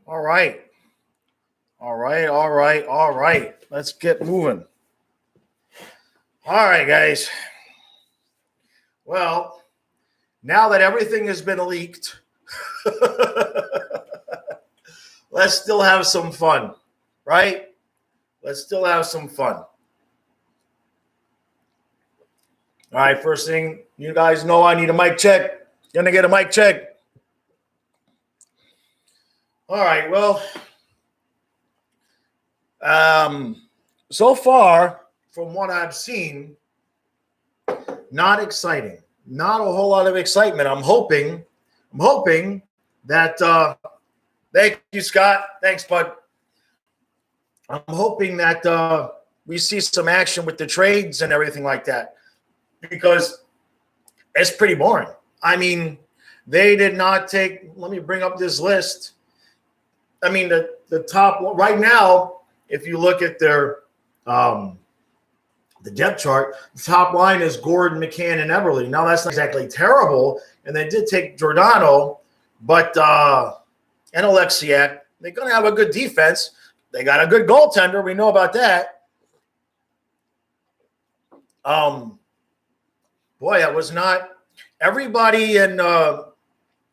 All right. All right. All right. All right. Let's get moving. All right, guys. Well, now that everything has been leaked, let's still have some fun, right? Let's still have some fun. All right, first thing, you guys know I need a mic check. Gonna get a mic check. All right, well, so far, from what I've seen, not exciting. Not a whole lot of excitement. I'm hoping that thank you, Scott. Thanks, bud. I'm hoping that we see some action with the trades and everything like that, because it's pretty boring. I mean, they did not take. Let me bring up this list. I mean, the top right now, if you look at their the depth chart, the top line is Gordon, McCann, and Everly. Now, that's not exactly terrible, and they did take Giordano, but and Alexiak. They're going to have a good defense. They got a good goaltender. We know about that. Boy, I was not everybody and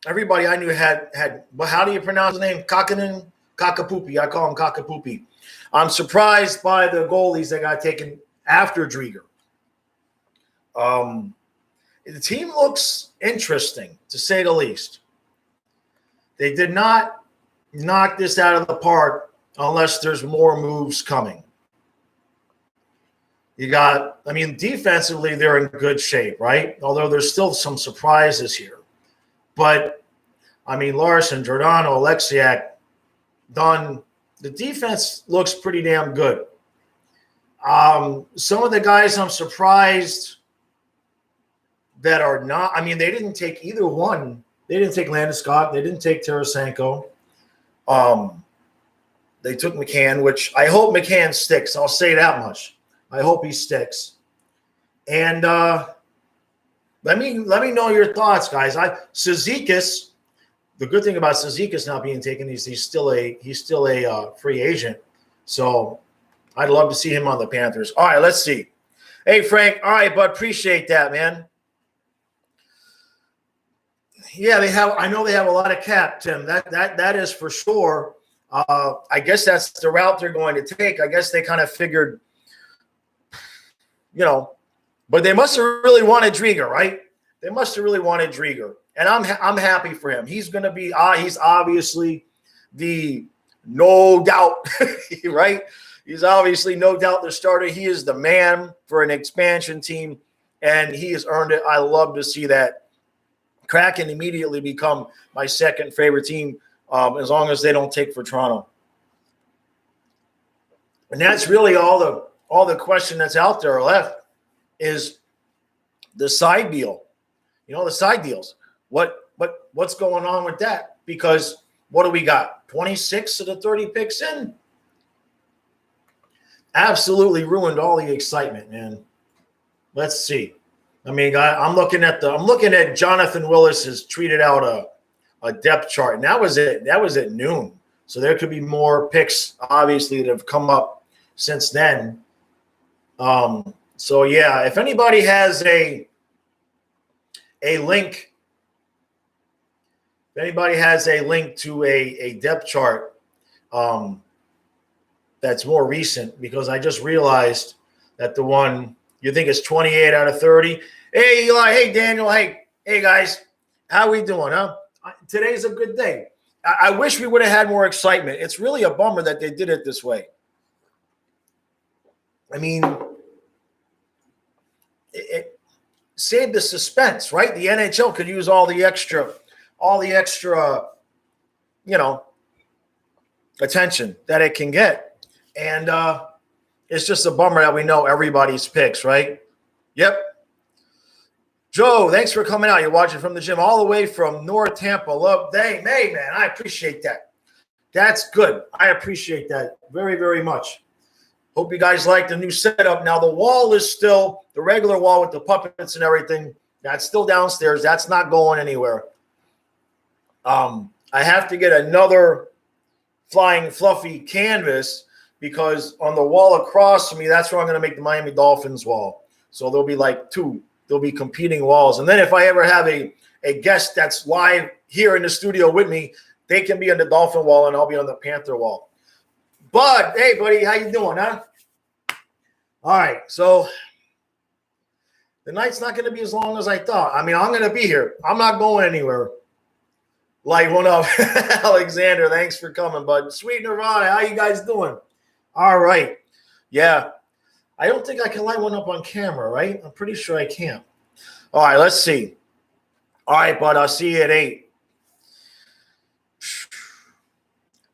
everybody I knew had. Well, how do you pronounce his name? Kakapupi. I call him Kakapupi. I'm surprised by the goalies that got taken after Drieger. The team looks interesting, to say the least. They did not knock this out of the park unless there's more moves coming. You got, I mean, defensively, they're in good shape, right? Although there's still some surprises here. But, I mean, Larson, Giordano, Alexiak, Dunn, the defense looks pretty damn good. Some of the guys I'm surprised that are not, I mean, they didn't take either one. They didn't take Landeskog. They didn't take Tarasenko. They took McCann, which I hope McCann sticks. I'll say that much. I hope he sticks. And let me know your thoughts, guys. Cizikas, the good thing about Cizikas not being taken is he's still a free agent. So I'd love to see him on the Panthers. All right, let's see. Hey, Frank. All right, bud. Appreciate that, man. Yeah, they have. I know they have a lot of cap, Tim. That is for sure. I guess that's the route they're going to take. I guess they kind of figured, but they must have really wanted Drieger, right? They must have really wanted Drieger, and I'm happy for him. He's going to be. He's obviously the no doubt, right? He's obviously no doubt the starter. He is the man for an expansion team, and he has earned it. I love to see that. Kraken immediately become my second favorite team, as long as they don't take for Toronto. And that's really all the question that's out there left is the side deal. The side deals. What's going on with that? Because what do we got? 26 of the 30 picks in? Absolutely ruined all the excitement, man. Let's see. I mean, I'm looking at Jonathan Willis has tweeted out a depth chart, and that was at noon. So there could be more picks, obviously, that have come up since then. So yeah, if anybody has a link, to a depth chart that's more recent, because I just realized that the one you think is 28 out of 30. Hey, Eli. Hey, Daniel. Hey, guys. How we doing, huh? Today's a good day. I wish we would have had more excitement. It's really a bummer that they did it this way. I mean, it saved the suspense, right? The NHL could use all the extra, attention that it can get. And it's just a bummer that we know everybody's picks, right? Yep. Joe, thanks for coming out. You're watching from the gym all the way from North Tampa. Hey, man, I appreciate that. That's good. I appreciate that very, very much. Hope you guys like the new setup. Now, the wall is still the regular wall with the puppets and everything. That's still downstairs. That's not going anywhere. I have to get another flying fluffy canvas, because on the wall across from me, that's where I'm going to make the Miami Dolphins wall. So there'll be like two. There'll be competing walls. And then if I ever have a guest that's live here in the studio with me, they can be on the Dolphin wall and I'll be on the Panther wall. Bud, hey, buddy, how you doing, huh? All right, so the night's not going to be as long as I thought. I mean, I'm going to be here. I'm not going anywhere. Light one up. Alexander, thanks for coming, bud. Sweet Nirvana, how you guys doing? All right. Yeah. I don't think I can light one up on camera, right? I'm pretty sure I can. All right, let's see. All right, bud, I'll see you at 8.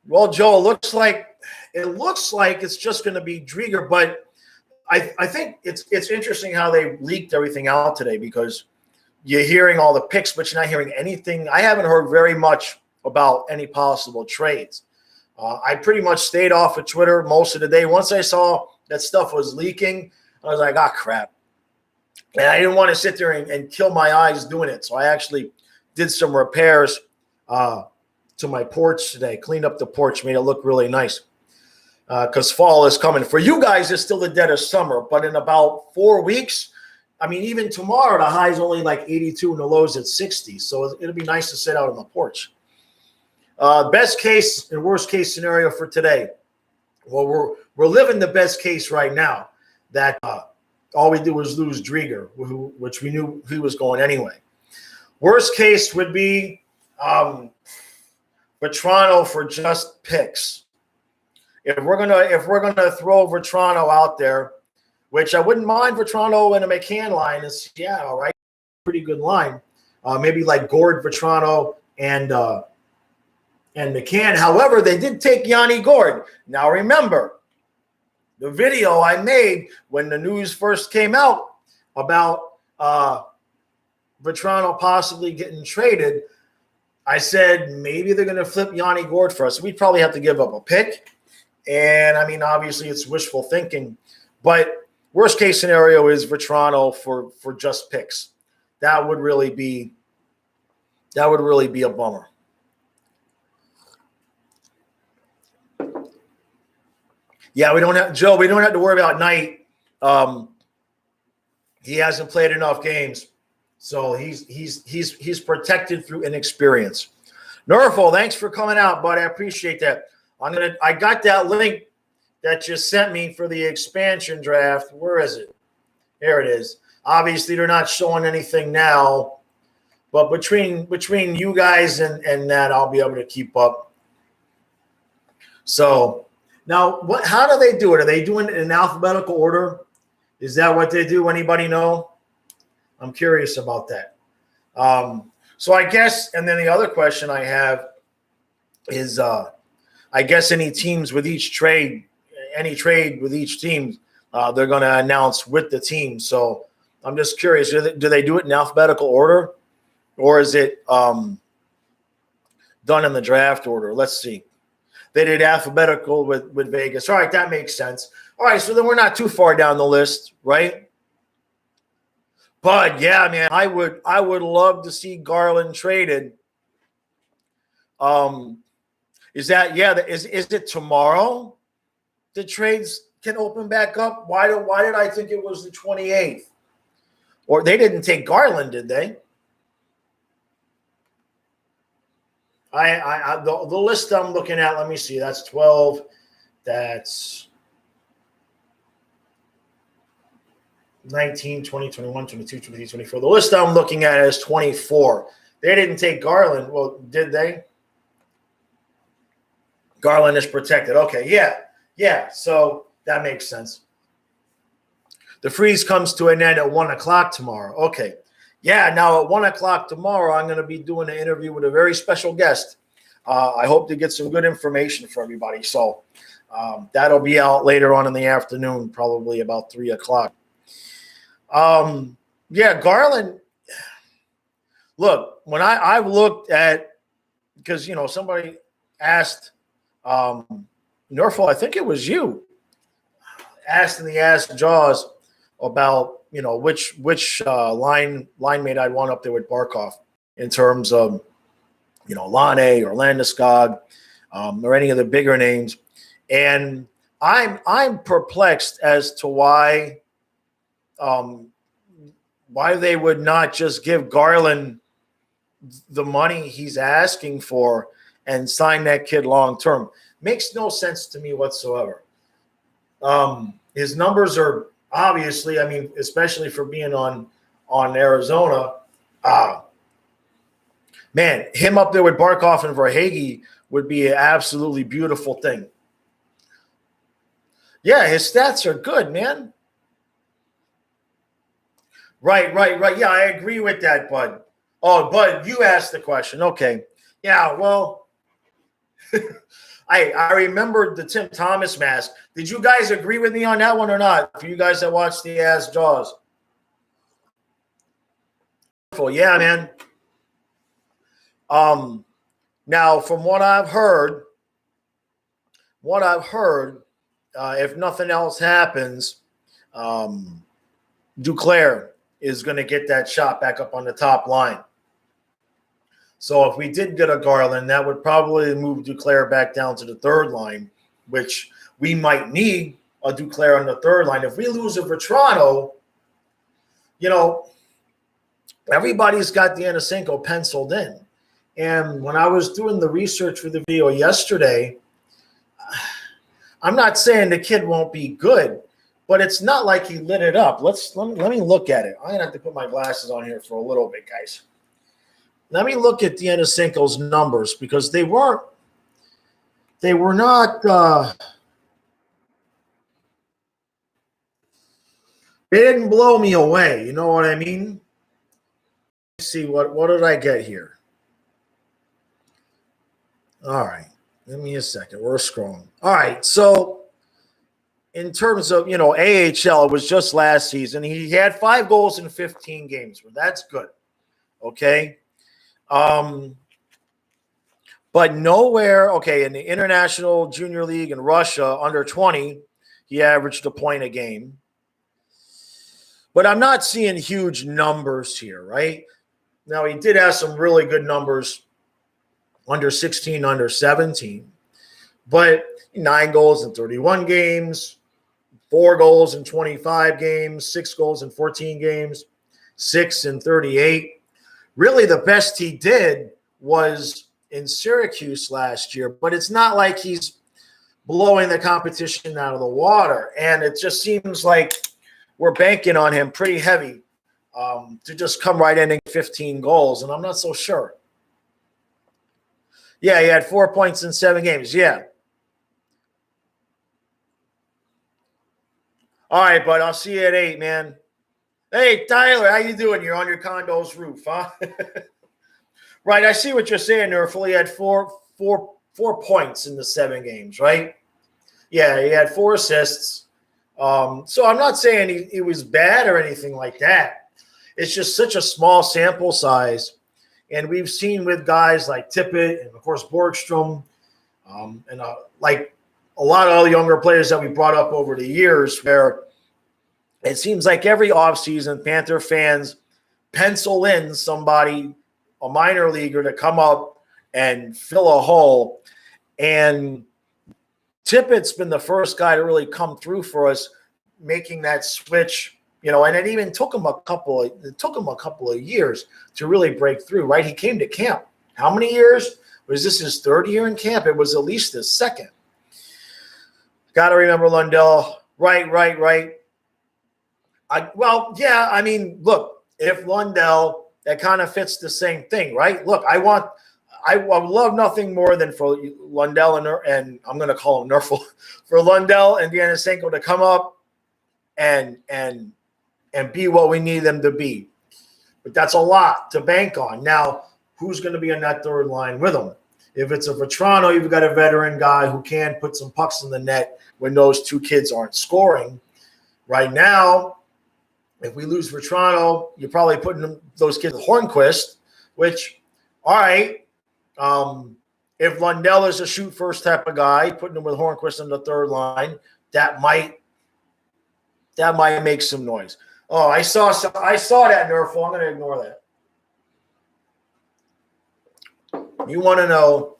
Well, Joe, it looks like it's just going to be Drieger, but I think it's interesting how they leaked everything out today, because you're hearing all the picks, but you're not hearing anything. I haven't heard very much about any possible trades. I pretty much stayed off of Twitter most of the day. Once I saw that stuff was leaking, I was like, ah, crap. And I didn't want to sit there and kill my eyes doing it. So I actually did some repairs to my porch today, cleaned up the porch, made it look really nice. Because fall is coming. For you guys, it's still the dead of summer, but in about 4 weeks, I mean, even tomorrow, the high is only like 82 and the low's at 60. So it'll be nice to sit out on the porch. Best case and worst case scenario for today. Well, we're living the best case right now, that all we do was lose Drieger, which we knew he was going anyway. Worst case would be Vetrano for just picks. If we're gonna throw Vetrano out there, which I wouldn't mind Vetrano and a McCann line in Seattle, right? Pretty good line. Maybe like Gord, Vetrano, and McCann. However, they did take Yanni Gord. Now remember, the video I made when the news first came out about Vetrano possibly getting traded, I said maybe they're going to flip Yanni Gord for us. We'd probably have to give up a pick. And, I mean, obviously it's wishful thinking. But worst case scenario is Vetrano for just picks. That would really be a bummer. Yeah, we don't have to worry about Knight. He hasn't played enough games, so he's protected through inexperience. Nerful, thanks for coming out, bud. I appreciate that. I got that link that you sent me for the expansion draft. Where is it? There it is. Obviously, they're not showing anything now, but between you guys and that, I'll be able to keep up. So now, how do they do it? Are they doing it in alphabetical order? Is that what they do? Anybody know? I'm curious about that. So I guess, and then the other question I have is, I guess any teams with each trade, any trade with each team, they're going to announce with the team. So I'm just curious, do they do it in alphabetical order, or is it done in the draft order? Let's see. They did alphabetical with Vegas. All right, that makes sense. All right, so then we're not too far down the list, right? But yeah, man, I would love to see Garland traded. Is it tomorrow? The trades can open back up. Why did I think it was the 28th? Or they didn't take Garland, did they? The list I'm looking at, let me see. That's 12. That's 19, 20, 21, 22, 23, 24. The list I'm looking at is 24. They didn't take Garland. Well, did they? Garland is protected. Okay, yeah. So that makes sense. The freeze comes to an end at 1 o'clock tomorrow. Okay. Yeah, now at 1 o'clock tomorrow, I'm going to be doing an interview with a very special guest. I hope to get some good information for everybody. So that'll be out later on in the afternoon, probably about 3 o'clock. Yeah, Garland. Look, when I've looked at, because, somebody asked Nerful, I think it was you, asked in the Ask Jaws about, which line mate I'd want up there with Barkov in terms of, Lane or Landeskog. or any of the bigger names. And I'm perplexed as to why they would not just give Garland the money he's asking for and sign that kid long term. Makes no sense to me whatsoever. His numbers are obviously, I mean, especially for being on Arizona. Man, him up there with Barkov and Verhaeghe would be an absolutely beautiful thing. Yeah, his stats are good, man. Right. Yeah, I agree with that, Bud. Oh, Bud, you asked the question. Okay. Yeah, well, I remembered the Tim Thomas mask. Did you guys agree with me on that one or not? For you guys that watched the Ass Jaws. Yeah, man. Now, from what I've heard, if nothing else happens, Duclair is going to get that shot back up on the top line. So if we did get a Garland, that would probably move Duclair back down to the third line, which we might need a Duclair on the third line. If we lose a Vetrano, everybody's got the Denisenko penciled in. And when I was doing the research for the video yesterday, I'm not saying the kid won't be good, but it's not like he lit it up. Let me look at it. I'm going to have to put my glasses on here for a little bit, guys. Let me look at Denisenko's numbers because they were not they didn't blow me away. You know what I mean? Let's see what did I get here? All right. Give me a second. We're scrolling. All right. So in terms of, AHL, it was just last season. He had 5 goals in 15 games. Well, that's good. Okay. But nowhere, in the International Junior League in Russia, under 20, he averaged a point a game. But I'm not seeing huge numbers here, right? Now, he did have some really good numbers under 16, under 17. But 9 goals in 31 games, 4 goals in 25 games, 6 goals in 14 games, 6 in 38. Really, the best he did was in Syracuse last year, but it's not like he's blowing the competition out of the water. And it just seems like we're banking on him pretty heavy to just come right in and 15 goals, and I'm not so sure. Yeah, he had 4 points in 7 games. Yeah. All right, bud. I'll see you at 8, man. Hey, Tyler, how you doing? You're on your condo's roof, huh? Right, I see what you're saying there. He had four points in the 7 games, right? Yeah, he had 4 assists. So I'm not saying he was bad or anything like that. It's just such a small sample size. And we've seen with guys like Tippett and, of course, Borgstrom and like a lot of other younger players that we brought up over the years where it seems like every offseason Panther fans pencil in somebody, a minor leaguer, to come up and fill a hole. And Tippett's been the first guy to really come through for us, making that switch, and it even took him a couple of years to really break through, right? He came to camp. How many years? Was this his 3rd year in camp? It was at least his 2nd. Got to remember Lundell. Right. Look, if Lundell, that kind of fits the same thing, right? Look, I would love nothing more than for Lundell and I'm going to call him Nerfel, for Lundell and Denisenko to come up and be what we need them to be. But that's a lot to bank on. Now, who's going to be on that third line with them? If it's a Vetrano, you've got a veteran guy who can put some pucks in the net when those 2 kids aren't scoring. Right now, if we lose Vetrano, you're probably putting those kids with Hornquist, which, all right, if Lundell is a shoot first type of guy, putting him with Hornquist on the third line, that might make some noise. Oh, I saw that, Nerful. I'm going to ignore that. You want to know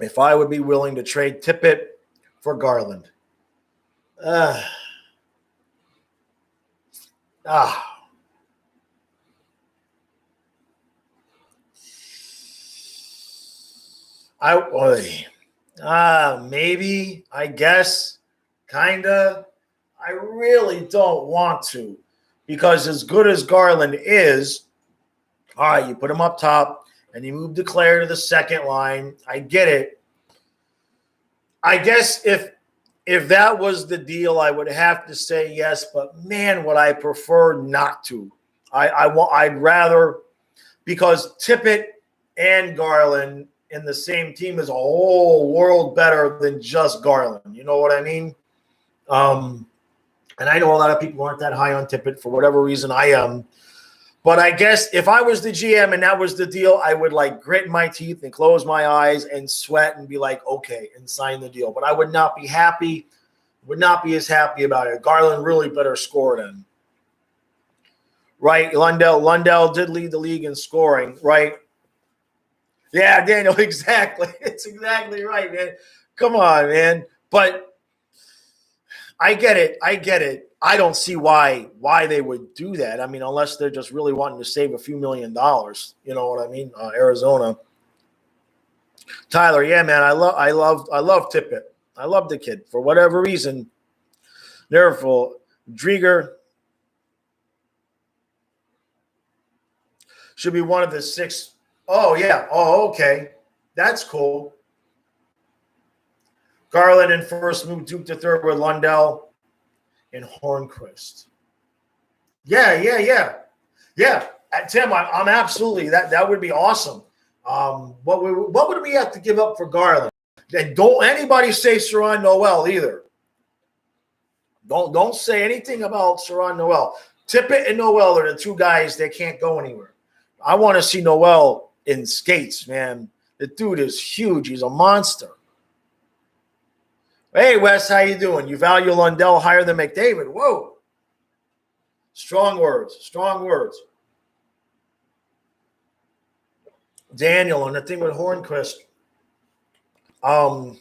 if I would be willing to trade Tippett for Garland. Ah. Maybe, I guess, kinda. I really don't want to, because as good as Garland is, all right, you put him up top and you move Declare to the second line. I get it. I guess if that was the deal, I would have to say yes, but man, would I prefer not to. I'd rather, because Tippett and Garland in the same team is a whole world better than just Garland. You know what I mean? And I know a lot of people aren't that high on Tippett for whatever reason. I am. But I guess if I was the GM and that was the deal, I would like grit my teeth and close my eyes and sweat and be like, okay, and sign the deal. But I would not be happy, would not be as happy about it. Garland really better score than. Right? Lundell did lead the league in scoring, right? Yeah, Daniel, exactly. It's exactly right, man. Come on, man. But I get it. I don't see why they would do that. I mean, unless they're just really wanting to save a few $1 million. You know what I mean? Arizona. Tyler, yeah, man. I love Tippett. I love the kid for whatever reason. Therefore, Drieger should be one of the 6. Oh, yeah. Oh, okay. That's cool. Garland in first, move Duke to third with Lundell and Hornquist. Yeah. Tim, I'm absolutely that would be awesome. What would we have to give up for Garland? And don't anybody say Saron Noel either. Don't say anything about Saron Noel. Tippett and Noel are the two guys that can't go anywhere. I want to see Noel in skates, man. The dude is huge. He's a monster. Hey, Wes, how you doing? You value Lundell higher than McDavid. Whoa. Strong words. Daniel, and the thing with Hornquist. Well,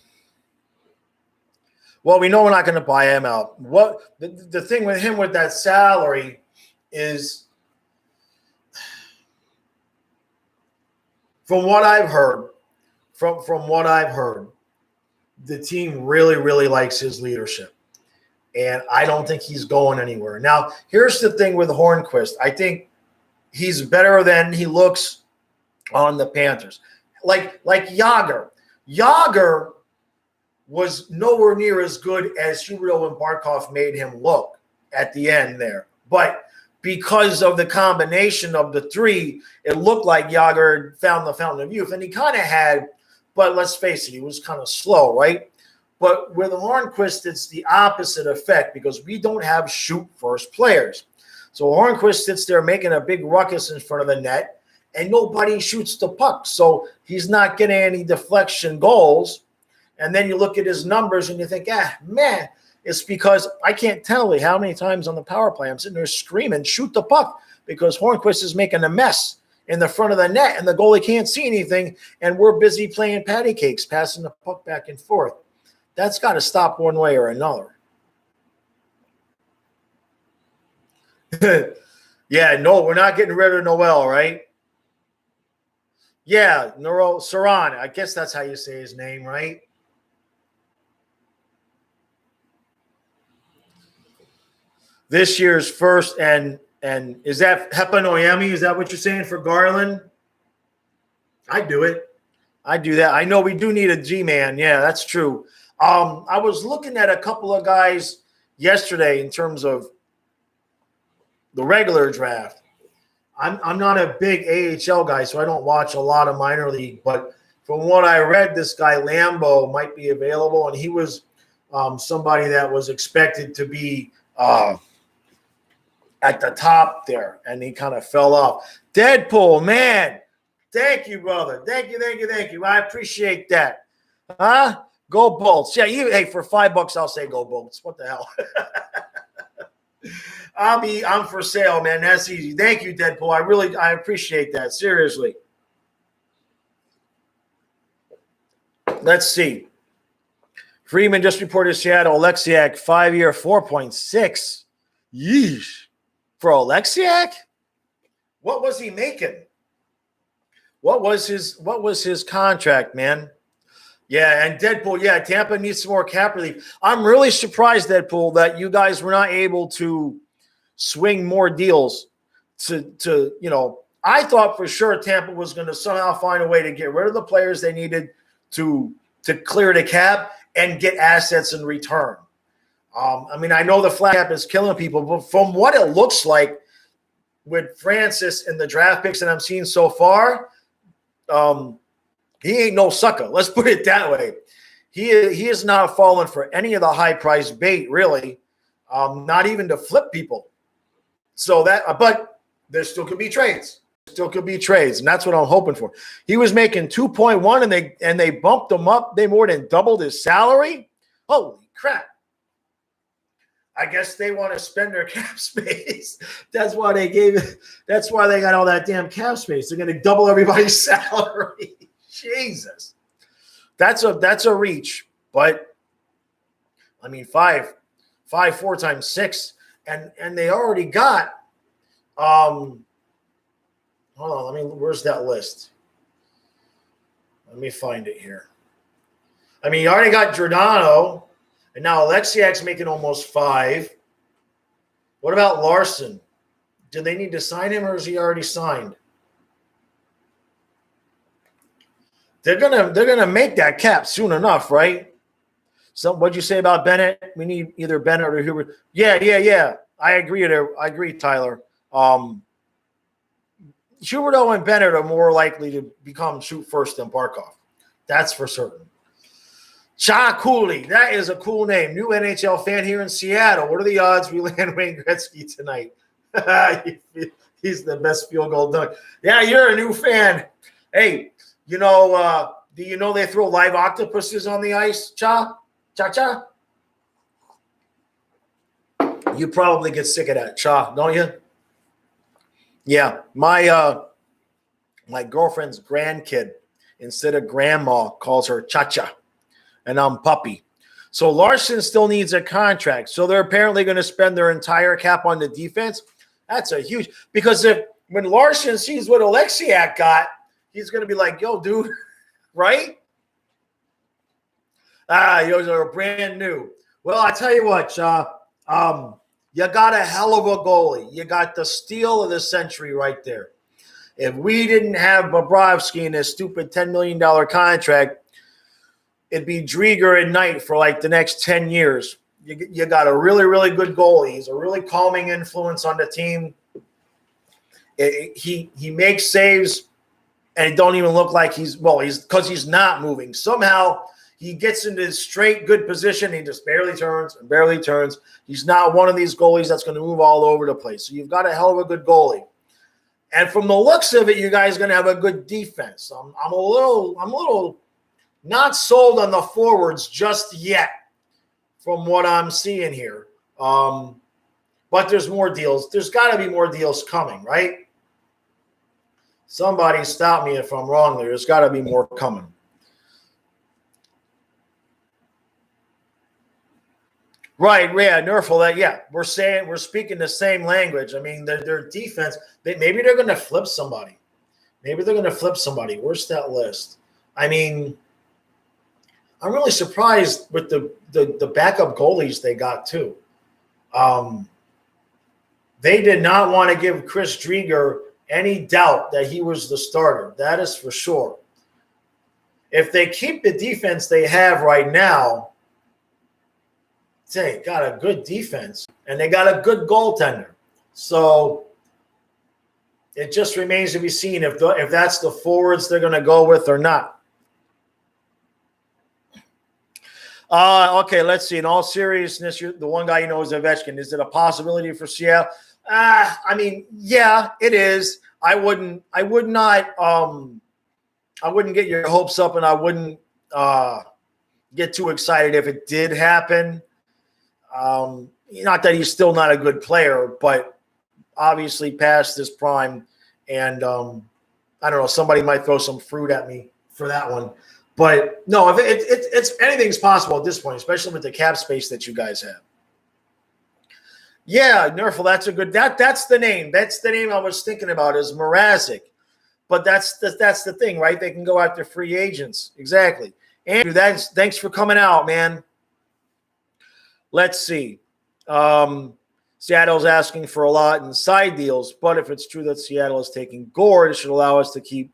we know we're not going to buy him out. What the thing with him with that salary is, from what I've heard, the team really, really likes his leadership. And I don't think he's going anywhere. Now, here's the thing with Hornquist. I think he's better than he looks on the Panthers. Like Yager. Yager was nowhere near as good as Huberdeau and Barkov made him look at the end there. But because of the combination of the three, it looked like Yager found the fountain of youth. And he kind of had, but let's face it, he was kind of slow, right? But with Hornquist, it's the opposite effect because we don't have shoot-first players. So Hornquist sits there making a big ruckus in front of the net, and nobody shoots the puck. So he's not getting any deflection goals. And then you look at his numbers and you think, man, it's because I can't tell you how many times on the power play I'm sitting there screaming, shoot the puck, because Hornquist is making a mess in the front of the net and the goalie can't see anything, and we're busy playing patty cakes, passing the puck back and forth. That's got to stop one way or another. Yeah, no, we're not getting rid of Noel, right? Yeah, Saron. I guess that's how you say his name, right? This year's first, and is that Hepanoyemi? Is that what you're saying for Garland? I do it. I do that. I know we do need a G-man. Yeah, that's true. I was looking at a couple of guys yesterday in terms of the regular draft. I'm not a big AHL guy, so I don't watch a lot of minor league. But from what I read, this guy Lambo might be available, and he was somebody that was expected to be at the top there, and he kind of fell off. Deadpool, man. Thank you, brother. Thank you. I appreciate that. Huh? Go Bolts. Yeah, hey, for $5, I'll say go Bolts. What the hell? I'm for sale, man. That's easy. Thank you, Deadpool. I appreciate that. Seriously. Let's see. Freeman just reported Seattle. Oleksiak, 5-year, 4.6. Yeesh. For Oleksiak? What was he making? What was his contract, man? Yeah, and Deadpool, yeah, Tampa needs some more cap relief. I'm really surprised, Deadpool, that you guys were not able to swing more deals to I thought for sure Tampa was going to somehow find a way to get rid of the players they needed to clear the cap and get assets in return. I know the flat cap is killing people, but from what it looks like with Francis and the draft picks that I'm seeing so far, he ain't no sucker. Let's put it that way. He is not falling for any of the high-priced bait, really, not even to flip people. So but there still could be trades. And that's what I'm hoping for. He was making 2.1, and they bumped him up. They more than doubled his salary. Holy crap! I guess they want to spend their cap space. That's why they got all that damn cap space. They're going to double everybody's salary. Jesus, that's a reach. But I mean, 4 times 6, and they already got. Hold on, where's that list? Let me find it here. I mean, you already got Giordano, and now Alexiak's making almost 5. What about Larson? Do they need to sign him, or is he already signed? They're gonna make that cap soon enough, right? So what'd you say about Bennett? We need either Bennett or Hubert. Yeah. I agree, Tyler. Huberdeau and Bennett are more likely to become shoot first than Barkov. That's for certain. Cha Cooley, that is a cool name. New NHL fan here in Seattle. What are the odds we land Wayne Gretzky tonight? He's the best field goal dunk. Yeah, you're a new fan. Hey, do you know they throw live octopuses on the ice, Cha? Cha? You probably get sick of that, Cha, don't you? Yeah, my girlfriend's grandkid, instead of grandma, calls her Cha-Cha, and I'm Puppy. So Larson still needs a contract. So they're apparently going to spend their entire cap on the defense. That's a huge – because when Larson sees what Oleksiak got, he's going to be like, yo, dude, right? Those are brand new. Well, I tell you what, Cha, you got a hell of a goalie. You got the steal of the century right there. If we didn't have Bobrovsky in his stupid $10 million contract, it'd be Drieger at night for like the next 10 years. You got a really, really good goalie. He's a really calming influence on the team. He makes saves, and it don't even look like he's because he's not moving. Somehow he gets into straight good position. He just barely turns. He's not one of these goalies that's going to move all over the place. So you've got a hell of a good goalie. And from the looks of it, you guys are going to have a good defense. I'm a little not sold on the forwards just yet from what I'm seeing here. But there's more deals. There's got to be more deals coming, right? Somebody stop me if I'm wrong there. There's got to be more coming. Right, yeah, Nerful. We're speaking the same language. I mean, their defense. Maybe they're going to flip somebody. Where's that list? I mean, I'm really surprised with the backup goalies they got too. They did not want to give Chris Drieger any doubt that he was the starter. That is for sure. If they keep the defense they have right now, they got a good defense and they got a good goaltender. So it just remains to be seen if that's the forwards they're going to go with or not. Okay, let's see. In all seriousness, the one guy you know is Ovechkin. Is it a possibility for Seattle? I mean, yeah, it is. I wouldn't get your hopes up, and I wouldn't get too excited if it did happen. Not that he's still not a good player, but obviously past his prime. And I don't know, somebody might throw some fruit at me for that one. But no, if it's anything's possible at this point, especially with the cap space that you guys have. Yeah, Nerful, that's a good. That's the name. That's the name I was thinking about is Mrazek. But that's the thing, right? They can go after free agents. Exactly. Andrew, thanks for coming out, man. Let's see. Seattle's asking for a lot in side deals, but if it's true that Seattle is taking Gord, it should allow us to keep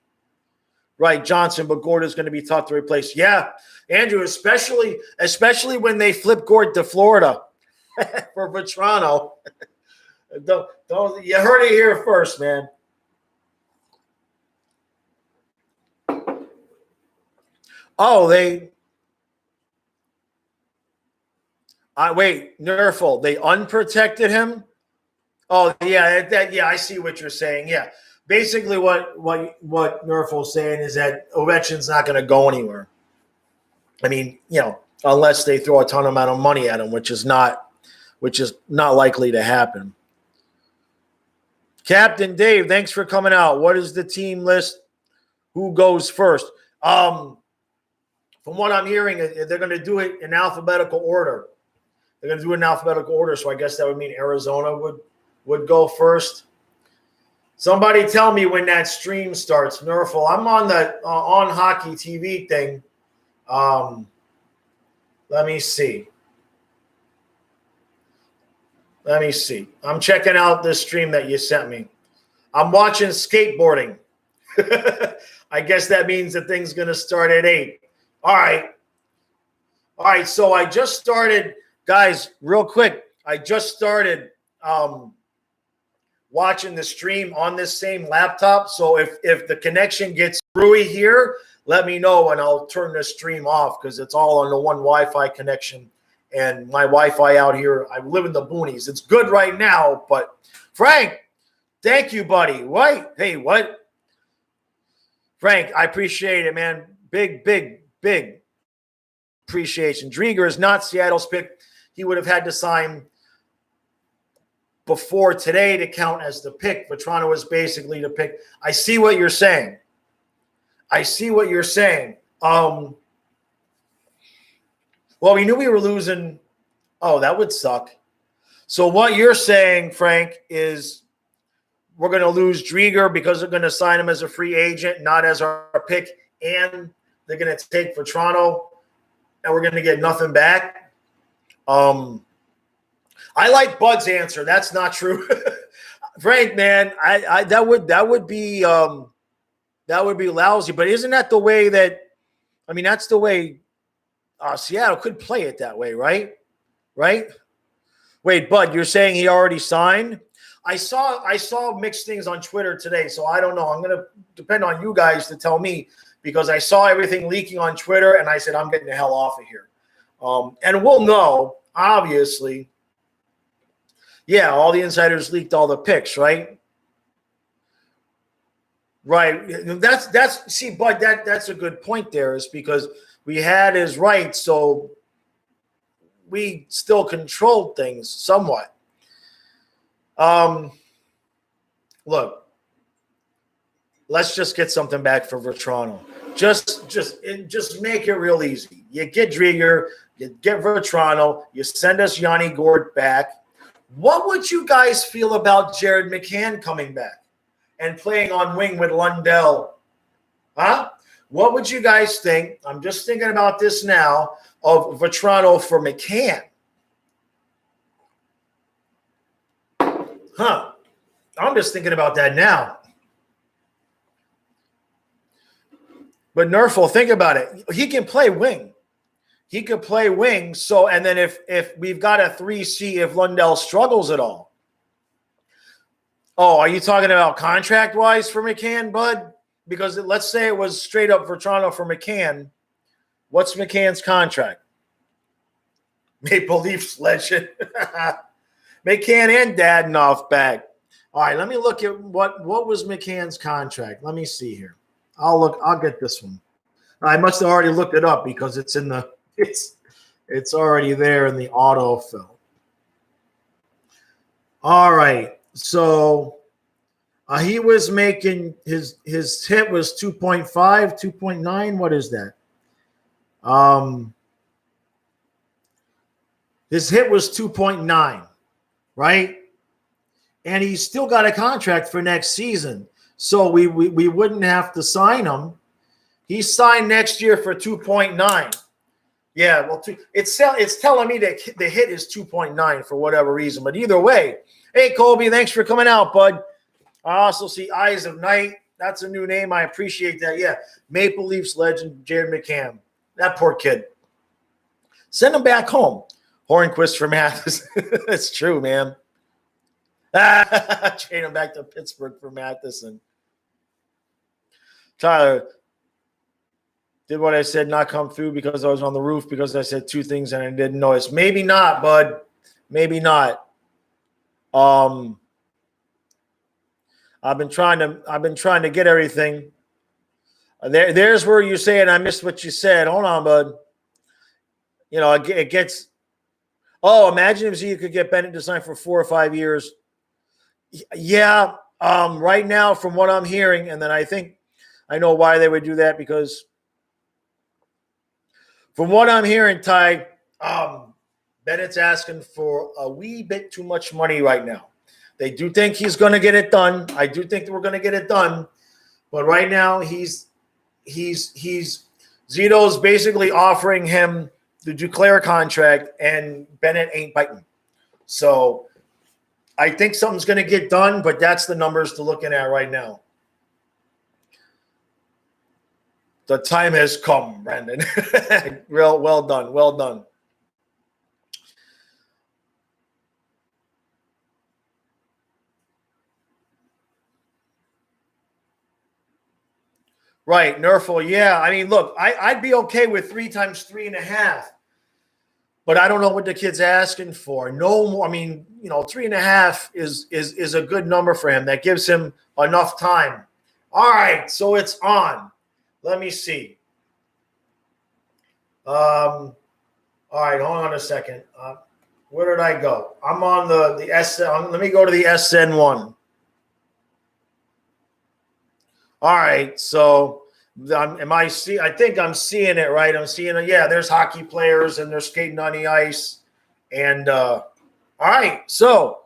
Johnson, but Gord is going to be tough to replace. Yeah, Andrew, especially when they flip Gord to Florida for Vetrano. don't you heard it here first, man. Oh, wait, Nerful, they unprotected him? Oh, yeah, I see what you're saying. Yeah. Basically what Nerful's saying is that Ovechkin's not going to go anywhere. I mean, unless they throw a ton amount of money at him, which is not likely to happen. Captain Dave, thanks for coming out. What is the team list? Who goes first? From what I'm hearing, they're going to do it in alphabetical order. They're going to do it in alphabetical order, so I guess that would mean Arizona would go first. Somebody tell me when that stream starts, Nerful. I'm on the on hockey TV thing. Let me see. I'm checking out this stream that you sent me. I'm watching skateboarding. I guess that means the thing's going to start at 8. All right. So I just started, guys, real quick. I just started watching the stream on this same laptop. So if the connection gets screwy here, let me know and I'll turn the stream off because it's all on the one Wi-Fi connection. And my Wi-Fi out here, I live in the boonies. It's good right now, but Frank, thank you, buddy. What? Hey, what? Frank, I appreciate it, man. Big appreciation. Drieger is not Seattle's pick. He would have had to sign before today to count as the pick. Vetrano is basically the pick. I see what you're saying. Well, we knew we were losing. Oh, that would suck. So what you're saying, Frank, is we're going to lose Drieger because they're going to sign him as a free agent, not as our pick, and they're going to take Vetrano, and we're going to get nothing back. I like Bud's answer. That's not true, Frank. Man, that would be lousy. But isn't that the way that? I mean, that's the way. Seattle could play it that way, right? Right? Wait, Bud, you're saying he already signed? I saw mixed things on Twitter today, so I don't know. I'm going to depend on you guys to tell me because I saw everything leaking on Twitter, and I said, I'm getting the hell off of here. And we'll know, obviously. Yeah, all the insiders leaked all the picks, right? Right. See, Bud, that's a good point there is because – we had his rights, so we still controlled things somewhat. Look, let's just get something back for Vetrano. Just make it real easy. You get Drieger, you get Vetrano, you send us Yanni Gord back. What would you guys feel about Jared McCann coming back and playing on wing with Lundell? Huh? What would you guys think? I'm just thinking about this now of Vetrano for McCann. Huh. I'm just thinking about that now. But Nerful, think about it. He can play wing. So, and then if we've got a 3C, if Lundell struggles at all. Oh, are you talking about contract-wise for McCann, Bud? Because let's say it was straight up Vetrano for McCann. What's McCann's contract? Maple Leafs legend. McCann and Dadonov back. All right, let me look at what was McCann's contract. Let me see here. I'll get this one. I must have already looked it up because it's already there in the autofill. All right, so he was making his hit was 2.5, 2.9. What is that? His hit was 2.9, right? And he's still got a contract for next season. So we wouldn't have to sign him. He's signed next year for 2.9. Yeah, well, it's telling me that the hit is 2.9 for whatever reason. But either way, hey, Colby, thanks for coming out, bud. I also see Eyes of Night. That's a new name. I appreciate that. Yeah, Maple Leafs legend Jared McCann. That poor kid. Send him back home. Hornquist for Matheson. That's true, man. Trade him back to Pittsburgh for Matheson. Tyler, did what I said not come through because I was on the roof because I said two things and I didn't notice. Maybe not, bud. Maybe not. I've been trying to get everything. There's where you say it. I missed what you said. Hold on, bud. You know, it gets. Oh, imagine if you could get Bennett to sign for 4 or 5 years. Yeah. Right now, from what I'm hearing, and then I think I know why they would do that because from what I'm hearing, Ty, Bennett's asking for a wee bit too much money right now. They do think he's going to get it done. I do think that we're going to get it done, but right now he's Zito's basically offering him the Duclair contract, and Bennett ain't biting. So I think something's going to get done, but that's the numbers to looking at right now. The time has come, Brandon. Well done. Well done. Right, Nerful. Yeah, I mean, look, I'd be okay with 3 times 3.5, but I don't know what the kid's asking for. No more. I mean, 3.5 is a good number for him. That gives him enough time. All right, so it's on. Let me see. All right, hold on a second. Where did I go? I'm on the SN. Let me go to the SN1. All right, so I think I'm seeing it right. I'm seeing it. Yeah, there's hockey players and they're skating on the ice. And all right, so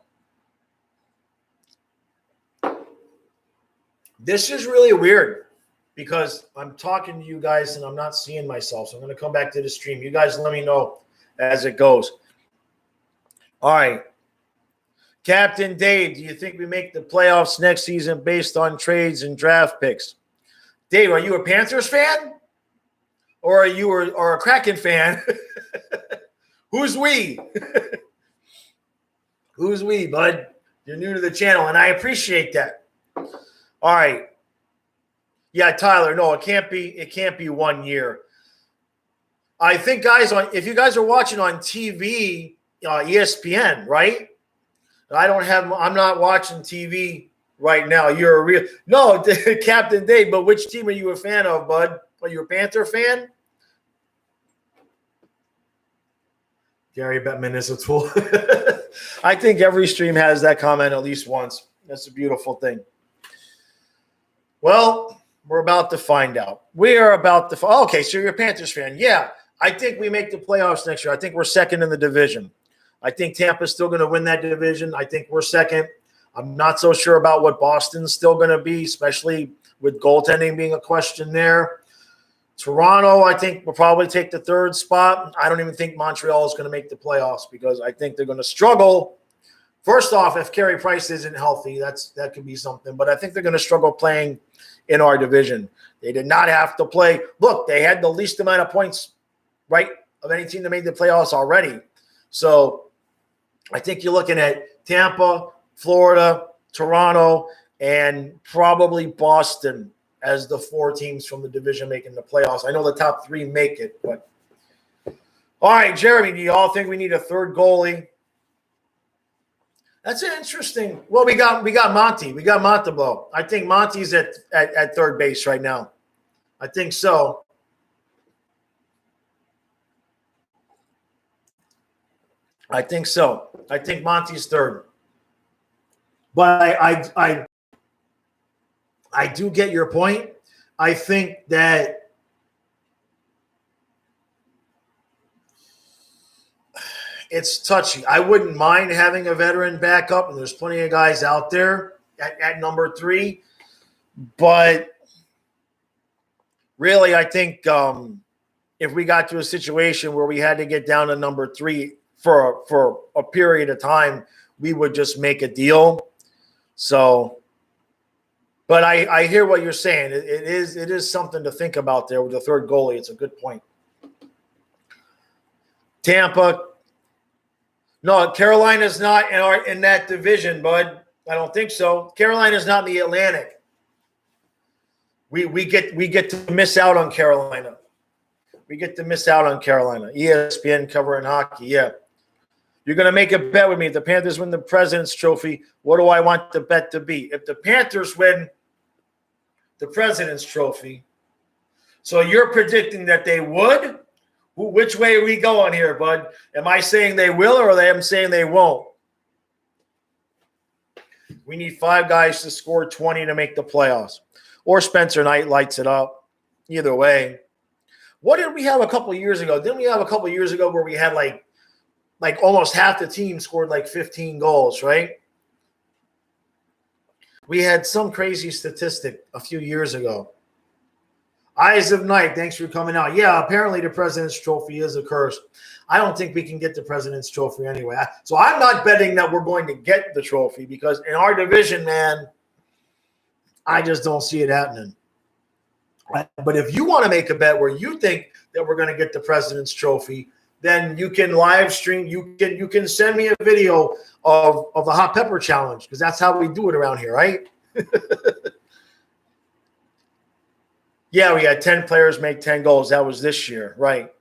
this is really weird because I'm talking to you guys and I'm not seeing myself. So I'm going to come back to the stream. You guys let me know as it goes. All right. Captain Dave, do you think we make the playoffs next season based on trades and draft picks? Dave, are you a Panthers fan? Or are you a Kraken fan? Who's we? Who's we, bud? You're new to the channel, and I appreciate that. All right. Yeah, Tyler, no, it can't be 1 year. I think, guys, if you guys are watching on TV, ESPN, right? I'm not watching TV right now. You're a real no, Captain Dave. But which team are you a fan of, bud? Are you a Panther fan? Gary Bettman is a tool. I think every stream has that comment at least once. That's a beautiful thing. Well, we're about to find out. We are about to. Okay, so you're a Panthers fan. Yeah, I think we make the playoffs next year. I think we're second in the division. I think Tampa's still going to win that division. I think we're second. I'm not so sure about what Boston's still going to be, especially with goaltending being a question there. Toronto, I think, will probably take the 3rd spot. I don't even think Montreal is going to make the playoffs because I think they're going to struggle. First off, if Carey Price isn't healthy, that could be something. But I think they're going to struggle playing in our division. They did not have to play. Look, they had the least amount of points, right, of any team that made the playoffs already. So I think you're looking at Tampa, Florida, Toronto, and probably Boston as the 4 teams from the division making the playoffs. I know the top 3 make it, but all right, Jeremy, do you all think we need a 3rd goalie? That's interesting. Well, we got Monty. We got Montembeau. I think Monty's at 3rd base right now. I think so. I think so. I think Monty's 3rd. But I do get your point. I think that it's touchy. I wouldn't mind having a veteran backup, and there's plenty of guys out there at number 3. But really, I think if we got to a situation where we had to get down to number 3 for a period of time, we would just make a deal. So, but I hear what you're saying. It is something to think about there with the third goalie. It's a good point. Tampa. No, Carolina's not in that division, bud. I don't think so. Carolina's not in the Atlantic. We get to miss out on Carolina. We get to miss out on Carolina. ESPN covering hockey, yeah. You're going to make a bet with me. If the Panthers win the President's Trophy, what do I want the bet to be? If the Panthers win the President's Trophy, so you're predicting that they would? Which way are we going here, bud? Am I saying they will, or am I saying they won't? We need 5 guys to score 20 to make the playoffs. Or Spencer Knight lights it up. Either way. What did we have a couple of years ago? Didn't we have a couple of years ago where we had like almost half the team scored like 15 goals, right? We had some crazy statistic a few years ago. Eyes of Night, thanks for coming out. Yeah, apparently the President's Trophy is a curse. I don't think we can get the President's Trophy anyway. So I'm not betting that we're going to get the trophy because in our division, man, I just don't see it happening. But if you want to make a bet where you think that we're going to get the President's Trophy, then you can live stream. You can send me a video of the hot pepper challenge because that's how we do it around here, right? Yeah, we had 10 players make 10 goals. That was this year, right?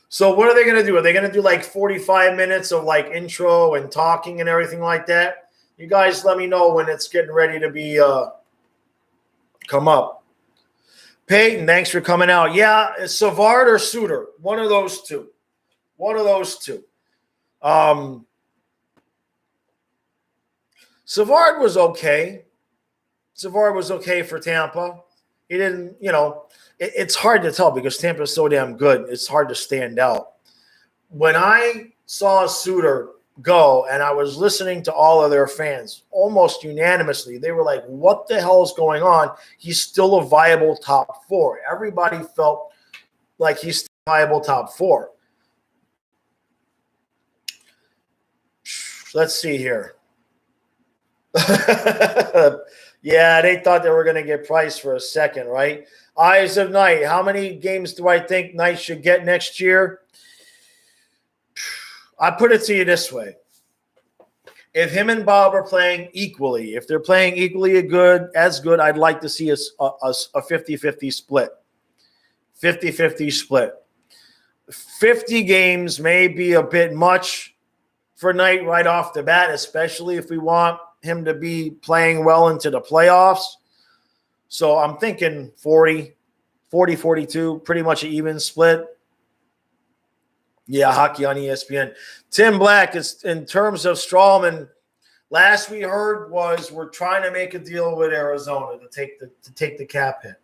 So what are they going to do? Are they going to do like 45 minutes of like intro and talking and everything like that? You guys let me know when it's getting ready to be come up. Peyton, thanks for coming out. Yeah, it's Savard or Suter. One of those two. One of those two. Savard was okay. Savard was okay for Tampa. He didn't, it's hard to tell because Tampa is so damn good. It's hard to stand out. When I saw Suter go and I was listening to all of their fans, almost unanimously, they were like, what the hell is going on? He's still a viable top 4. Everybody felt like he's still a viable top 4. Let's see here. Yeah, they thought they were going to get Price for a second, right? Eyes of Night. How many games do I think Knight should get next year? I put it to you this way. If him and Bob are playing equally, if they're playing equally as good, I'd like to see a 50-50 split. 50-50 split. 50 games may be a bit much for Knight right off the bat, especially if we want him to be playing well into the playoffs. So I'm thinking 40, 42, pretty much an even split. Yeah, hockey on ESPN. Tim Black, is in terms of Strawman, last we heard was we're trying to make a deal with Arizona to take the cap hit.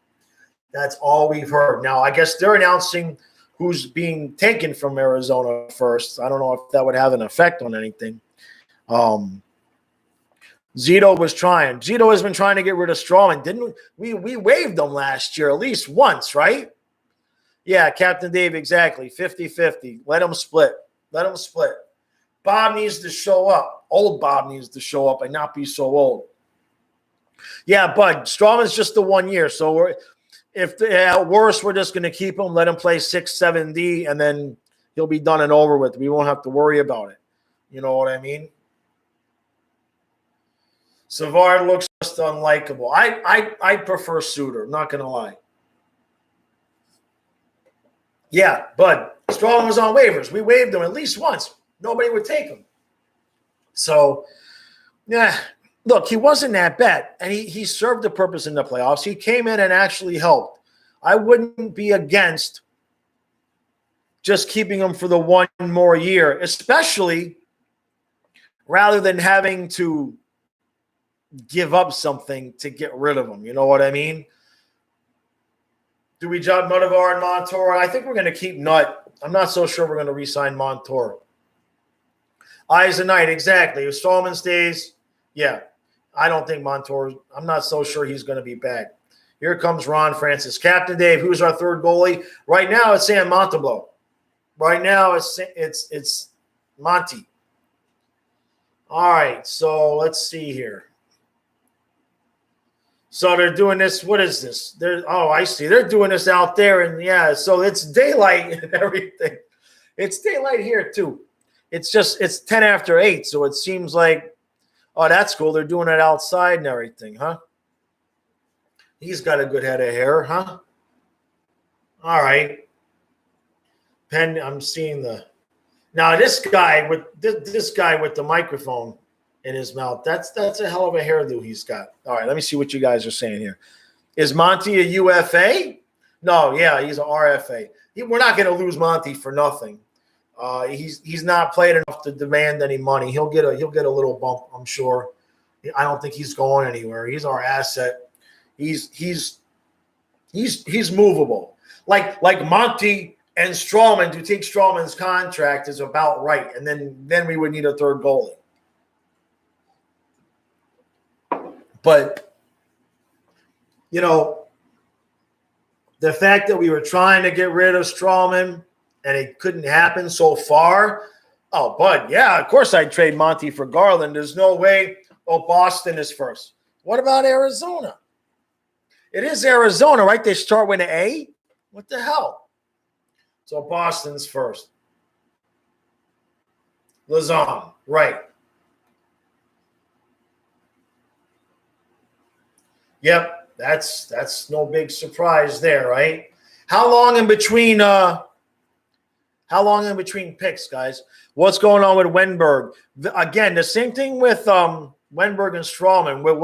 That's all we've heard. Now, I guess they're announcing who's being taken from Arizona first. I don't know if that would have an effect on anything. Zito was trying. Zito has been trying to get rid of Strawman. Didn't we? We waived him last year at least once, right? Yeah, Captain Dave, exactly. 50-50. Let him split. Let him split. Bob needs to show up. Old Bob needs to show up and not be so old. Yeah, Bud, Strawman's just the 1 year. So at worst, we're just going to keep him, let him play 6-7D, and then he'll be done and over with. We won't have to worry about it. You know what I mean? Savard looks just unlikable. I prefer Suter, not going to lie. Yeah, but Strawman was on waivers. We waived him at least once. Nobody would take him. So, yeah, look, he wasn't that bad, and he served the purpose in the playoffs. He came in and actually helped. I wouldn't be against just keeping him for the 1 more year, especially rather than having to give up something to get rid of him. You know what I mean? Do we drop Nuttavar and Montour? I think we're going to keep Nutt. I'm not so sure we're going to re-sign Montour. Eisenite, exactly. If Stallman stays, yeah. I don't think Montour, I'm not so sure he's going to be back. Here comes Ron Francis. Captain Dave, who's our third goalie? Right now, it's Sam Montembeault. Right now, it's Monty. All right, so let's see here. So they're doing this. What is this? I see. They're doing this out there, and yeah, so it's daylight and everything. It's daylight here too. It's 10 after 8, so it seems like, oh, that's cool. They're doing it outside and everything, huh? He's got a good head of hair, huh? All right. Penn, I'm seeing now this guy with the microphone in his mouth. That's a hell of a hairdo he's got. All right, let me see what you guys are saying here. Is Monty a UFA? No, yeah, he's an RFA. We're not going to lose Monty for nothing. He's not played enough to demand any money. He'll get a little bump, I'm sure. I don't think he's going anywhere. He's our asset. He's movable. Like Monty and Strawman, to take Strawman's contract is about right, and then we would need a third goalie. But the fact that we were trying to get rid of Strawman and it couldn't happen so far. Oh, Bud, yeah, of course I'd trade Monty for Garland. There's no way. Oh, Boston is first. What about Arizona? It is Arizona, right? They start with an A? What the hell? So Boston's first. Lazon, right. Yep, that's no big surprise there, right? How long in between picks, guys? What's going on with Wenberg? Again, the same thing with Wenberg and Strawman. With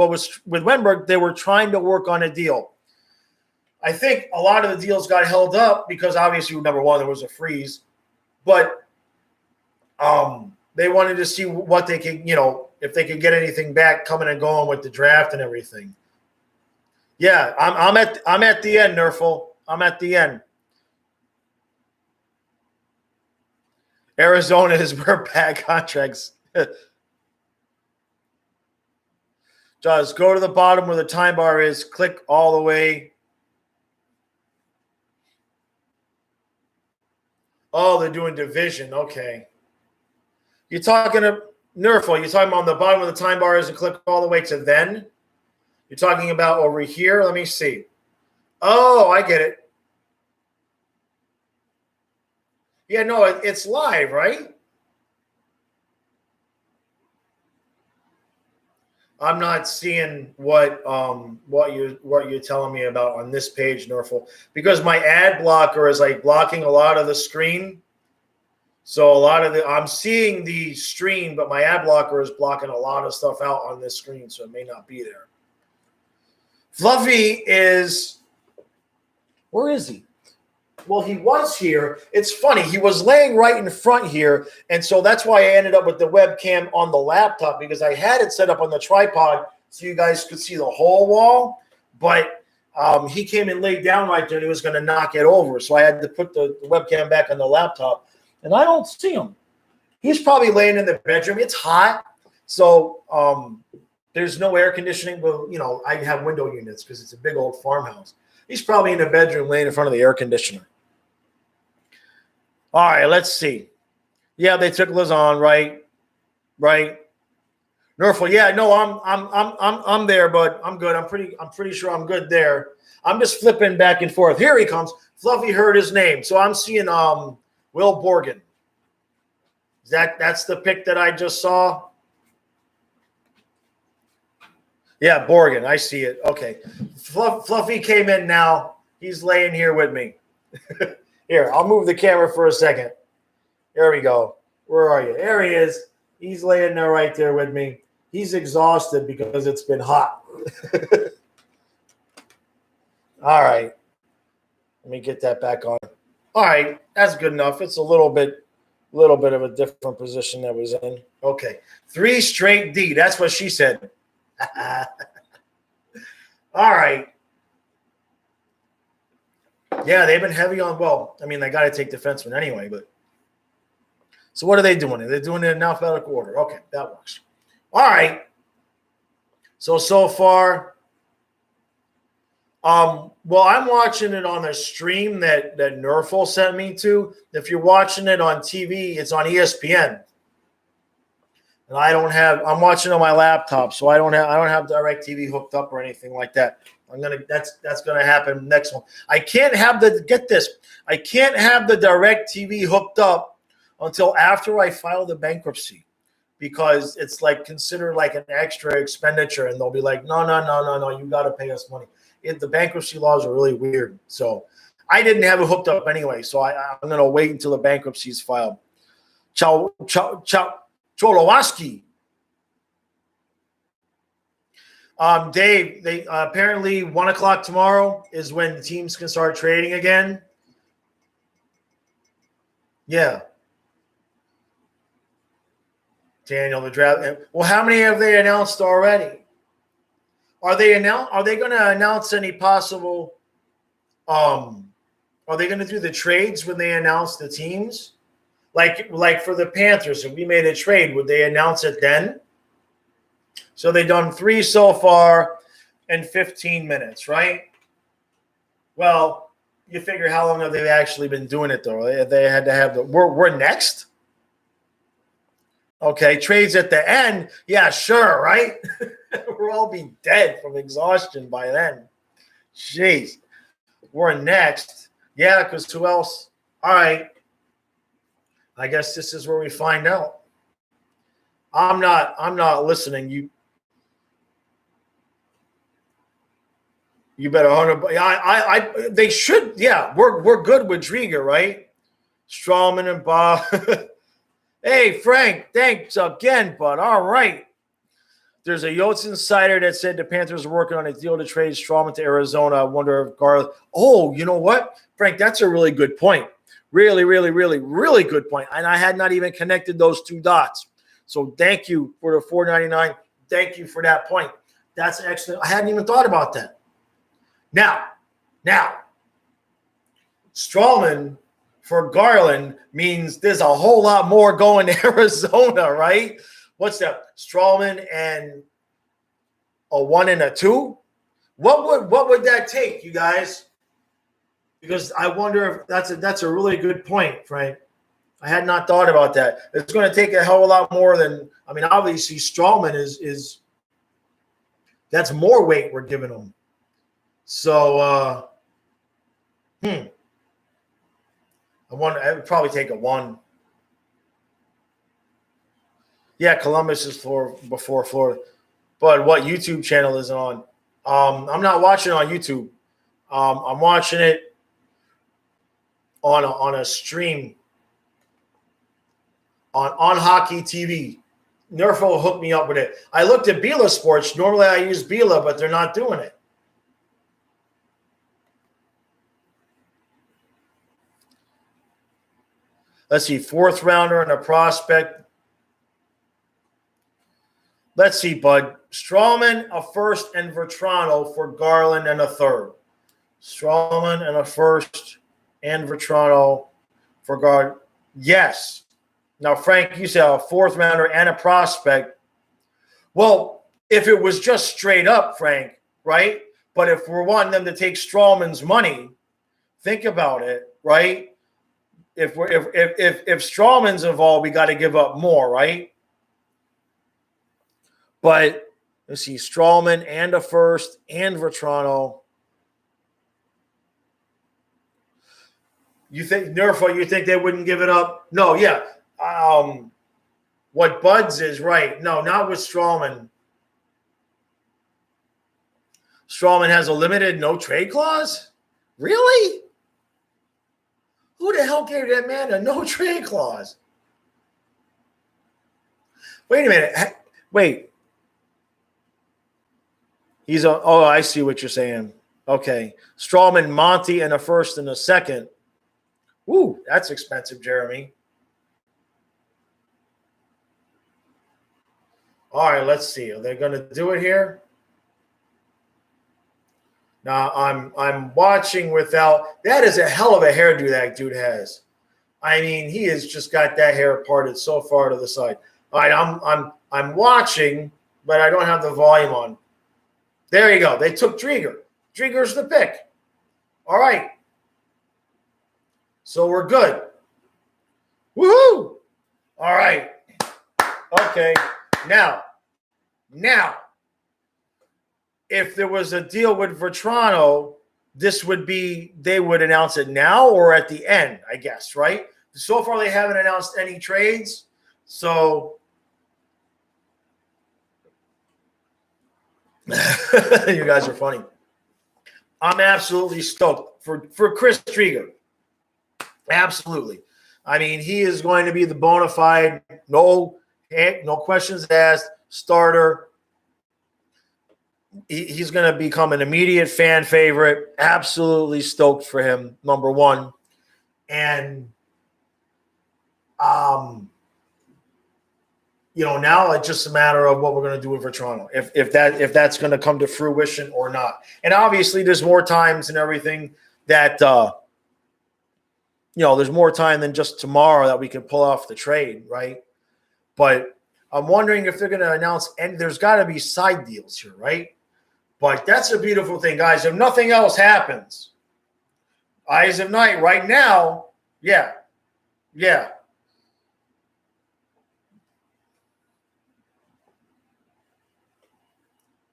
Wenberg, they were trying to work on a deal. I think a lot of the deals got held up because obviously, number one, there was a freeze. But they wanted to see what they could, if they could get anything back coming and going with the draft and everything. Yeah, I'm at the end, Nerful. I'm at the end. Arizona is where bad contracts. Just go to the bottom where the time bar is. Click all the way. Oh, they're doing division. Okay. You're talking to Nerful. You're talking about on the bottom where the time bar is and click all the way to then. You're talking about over here. Let me see. Oh, I get it. Yeah, no, it's live, right? I'm not seeing what you're telling me about on this page, Norfolk, because my ad blocker is like blocking a lot of the screen. So I'm seeing the stream, but my ad blocker is blocking a lot of stuff out on this screen, so it may not be there. Fluffy is, where is he? Well, he was here. It's funny. He was laying right in front here, and so that's why I ended up with the webcam on the laptop, because I had it set up on the tripod so you guys could see the whole wall, but he came and laid down right there, and he was going to knock it over, so I had to put the webcam back on the laptop, and I don't see him. He's probably laying in the bedroom. It's hot, so there's no air conditioning, but, I have window units because it's a big old farmhouse. He's probably in the bedroom laying in front of the air conditioner. All right, let's see. Yeah, they took Lazon, right? Nerful, yeah, no, I'm there, but I'm good. I'm pretty sure I'm good there. I'm just flipping back and forth. Here he comes. Fluffy heard his name, so I'm seeing Will Borgen. That's the pick that I just saw. Yeah, Borgen, I see it. Okay, Fluffy came in now. He's laying here with me. Here, I'll move the camera for a second. There we go. Where are you? There he is. He's laying there right there with me. He's exhausted because it's been hot. All right. Let me get that back on. All right. That's good enough. It's a little bit of a different position that was in. Okay. 3 straight D. That's what she said. All right. Yeah, they've been heavy on, well, I mean, they got to take defensemen anyway, but So what are they doing? They're doing it in alphabetical order. Okay, that works. All right. So far, well, I'm watching it on a stream that Nerful sent me to. If you're watching it on TV, it's on ESPN. And I'm watching on my laptop, so I don't have DirecTV hooked up or anything like that. That's gonna happen next one. I can't have the DirecTV hooked up until after I file the bankruptcy, because it's like considered like an extra expenditure, and they'll be like, no, you got to pay us money. The bankruptcy laws are really weird, so I didn't have it hooked up anyway. So I'm gonna wait until the bankruptcy is filed. Cholowaski. Dave, they apparently 1:00 tomorrow is when the teams can start trading again. Yeah. Daniel, the draft. Well, how many have they announced already? Are they going to announce any possible? Are they going to do the trades when they announce the teams? Like for the Panthers, if we made a trade, would they announce it then? So they've done 3 so far in 15 minutes, right? Well, you figure how long have they actually been doing it, though? They had to have we're next? Okay, trades at the end. Yeah, sure, right? We'll all be dead from exhaustion by then. Jeez. We're next. Yeah, because who else? All right. I guess this is where we find out. I'm not listening. You better 100. They should. Yeah, we're good with Driga, right? Strawman and Bob. Hey, Frank, thanks again, bud. All right. There's a Yotes insider that said the Panthers are working on a deal to trade Strawman to Arizona. I wonder if Garland. Oh, you know what, Frank? That's a really good point. Really, really, really, really good point. And I had not even connected those 2 dots. So thank you for the $4.99. Thank you for that point. That's excellent. I hadn't even thought about that. Now, Strawman for Garland means there's a whole lot more going to Arizona, right? What's that? Strawman and a 1 and a 2? What would that take, you guys? Because I wonder if that's a really good point, Frank. I had not thought about that. It's going to take a hell of a lot more than, I mean, obviously Strawman is that's more weight we're giving him. So I would probably take a 1. Yeah, Columbus is before Florida. But what YouTube channel is it on? I'm not watching it on YouTube. I'm watching it on a stream on Hockey TV. Nerful hooked me up with it. I looked at Bila Sports. Normally I use Bila, but they're not doing it. Let's see, 4th rounder and a prospect. Let's see, bud. Strawman, a 1st, and Vetrano for Garland and a 3rd. Strawman and a 1st and Vetrano for Garland. Yes. Now, Frank, you said a 4th rounder and a prospect. Well, if it was just straight up, Frank, right? But if we're wanting them to take Strawman's money, think about it, right? If Strawman's involved, we got to give up more, right? But let's see, Strawman and a 1st and Vetrano. You think Nerfo? You think they wouldn't give it up? No, yeah. What Buds is right. No, not with Strawman. Strawman has a limited no trade clause? Really? Who the hell gave that man a no trade clause? Wait a minute. Wait. He's a. Oh, I see what you're saying. Okay. Strawman, Monty, and a 1st and a 2nd. Ooh, that's expensive, Jeremy. All right, let's see. Are they going to do it here? Now I'm watching without. That is a hell of a hairdo that dude has. I mean, he has just got that hair parted so far to the side. All right, I'm watching, but I don't have the volume on. There you go. They took Drieger. Drieger's the pick. All right. So we're good. Woohoo! All right. Okay. Now, if there was a deal with Vetrano, this would be, they would announce it now or at the end, I guess, right? So far, they haven't announced any trades. So you guys are funny. I'm absolutely stoked for Chris Drieger. Absolutely. I mean, he is going to be the bona fide, no questions asked, starter. He's going to become an immediate fan favorite. Absolutely stoked for him, number one. And, now it's just a matter of what we're going to do with Vetrano, if that's going to come to fruition or not. And obviously, there's more times and everything that there's more time than just tomorrow that we can pull off the trade, right? But I'm wondering if they're going to announce, and there's got to be side deals here, right? But that's a beautiful thing, guys. If nothing else happens, Eyes of Night right now, yeah.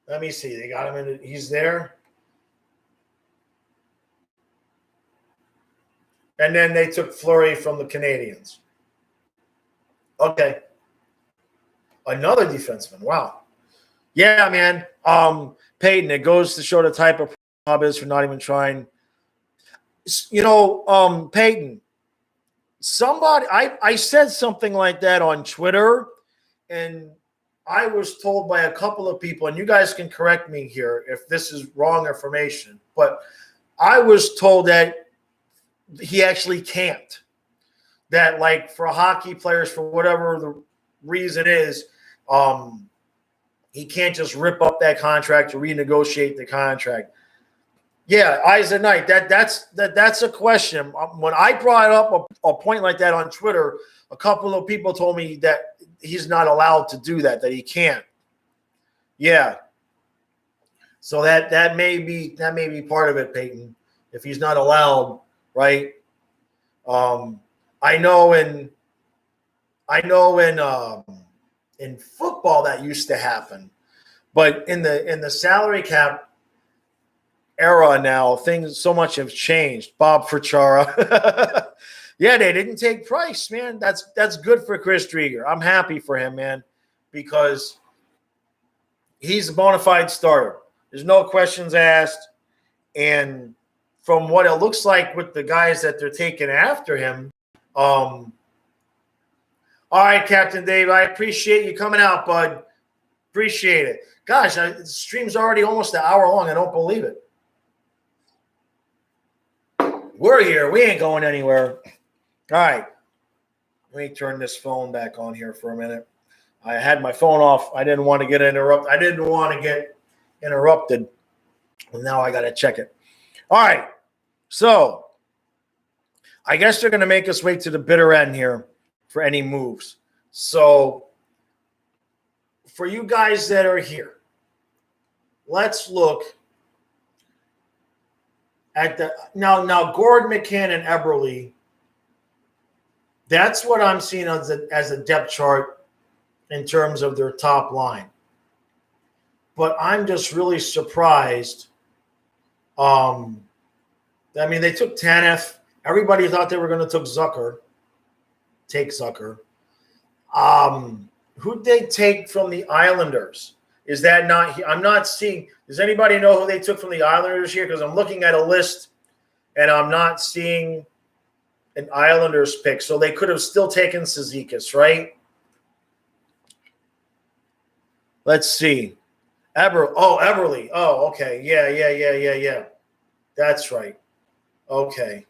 Let me see. They got him he's there. And then they took Fleury from the Canadians. Okay. Another defenseman. Wow. Yeah, man. Peyton, it goes to show the type of job is for not even trying. Peyton, somebody, I said something like that on Twitter, and I was told by a couple of people, and you guys can correct me here if this is wrong information, but I was told that he actually can't. That, like, for hockey players, for whatever the reason is, he can't just rip up that contract or renegotiate the contract. Yeah, Eyes of Night. That's a question. When I brought up a point like that on Twitter, a couple of people told me that he's not allowed to do that he can't. Yeah. So that may be part of it, Peyton. If he's not allowed, right? I know in football that used to happen, but in the salary cap era now, things so much have changed. Bob Ferchara. Yeah, they didn't take Price, man. That's good for Chris Drieger. I'm happy for him, man, because he's a bona fide starter. There's no questions asked. And from what it looks like with the guys that they're taking after him, all right, Captain Dave, I appreciate you coming out, bud. Appreciate it. Gosh, the stream's already almost an hour long. I don't believe it. We're here. We ain't going anywhere. All right. Let me turn this phone back on here for a minute. I had my phone off. I didn't want to get interrupted. And now I got to check it. All right. So I guess they're going to make us wait to the bitter end here for any moves. So for you guys that are here, let's look at the now Gordon, McCann, and Eberle. That's what I'm seeing as a depth chart in terms of their top line. But I'm just really surprised. I mean, they took Tanev. Everybody thought they were going to take Zucker. Who'd they take from the Islanders? Is that not – I'm not seeing – does anybody know who they took from the Islanders here? Because I'm looking at a list, and I'm not seeing an Islanders pick. So they could have still taken Cizikas, right? Let's see. Eberle. Oh, okay. Yeah. That's right. Okay.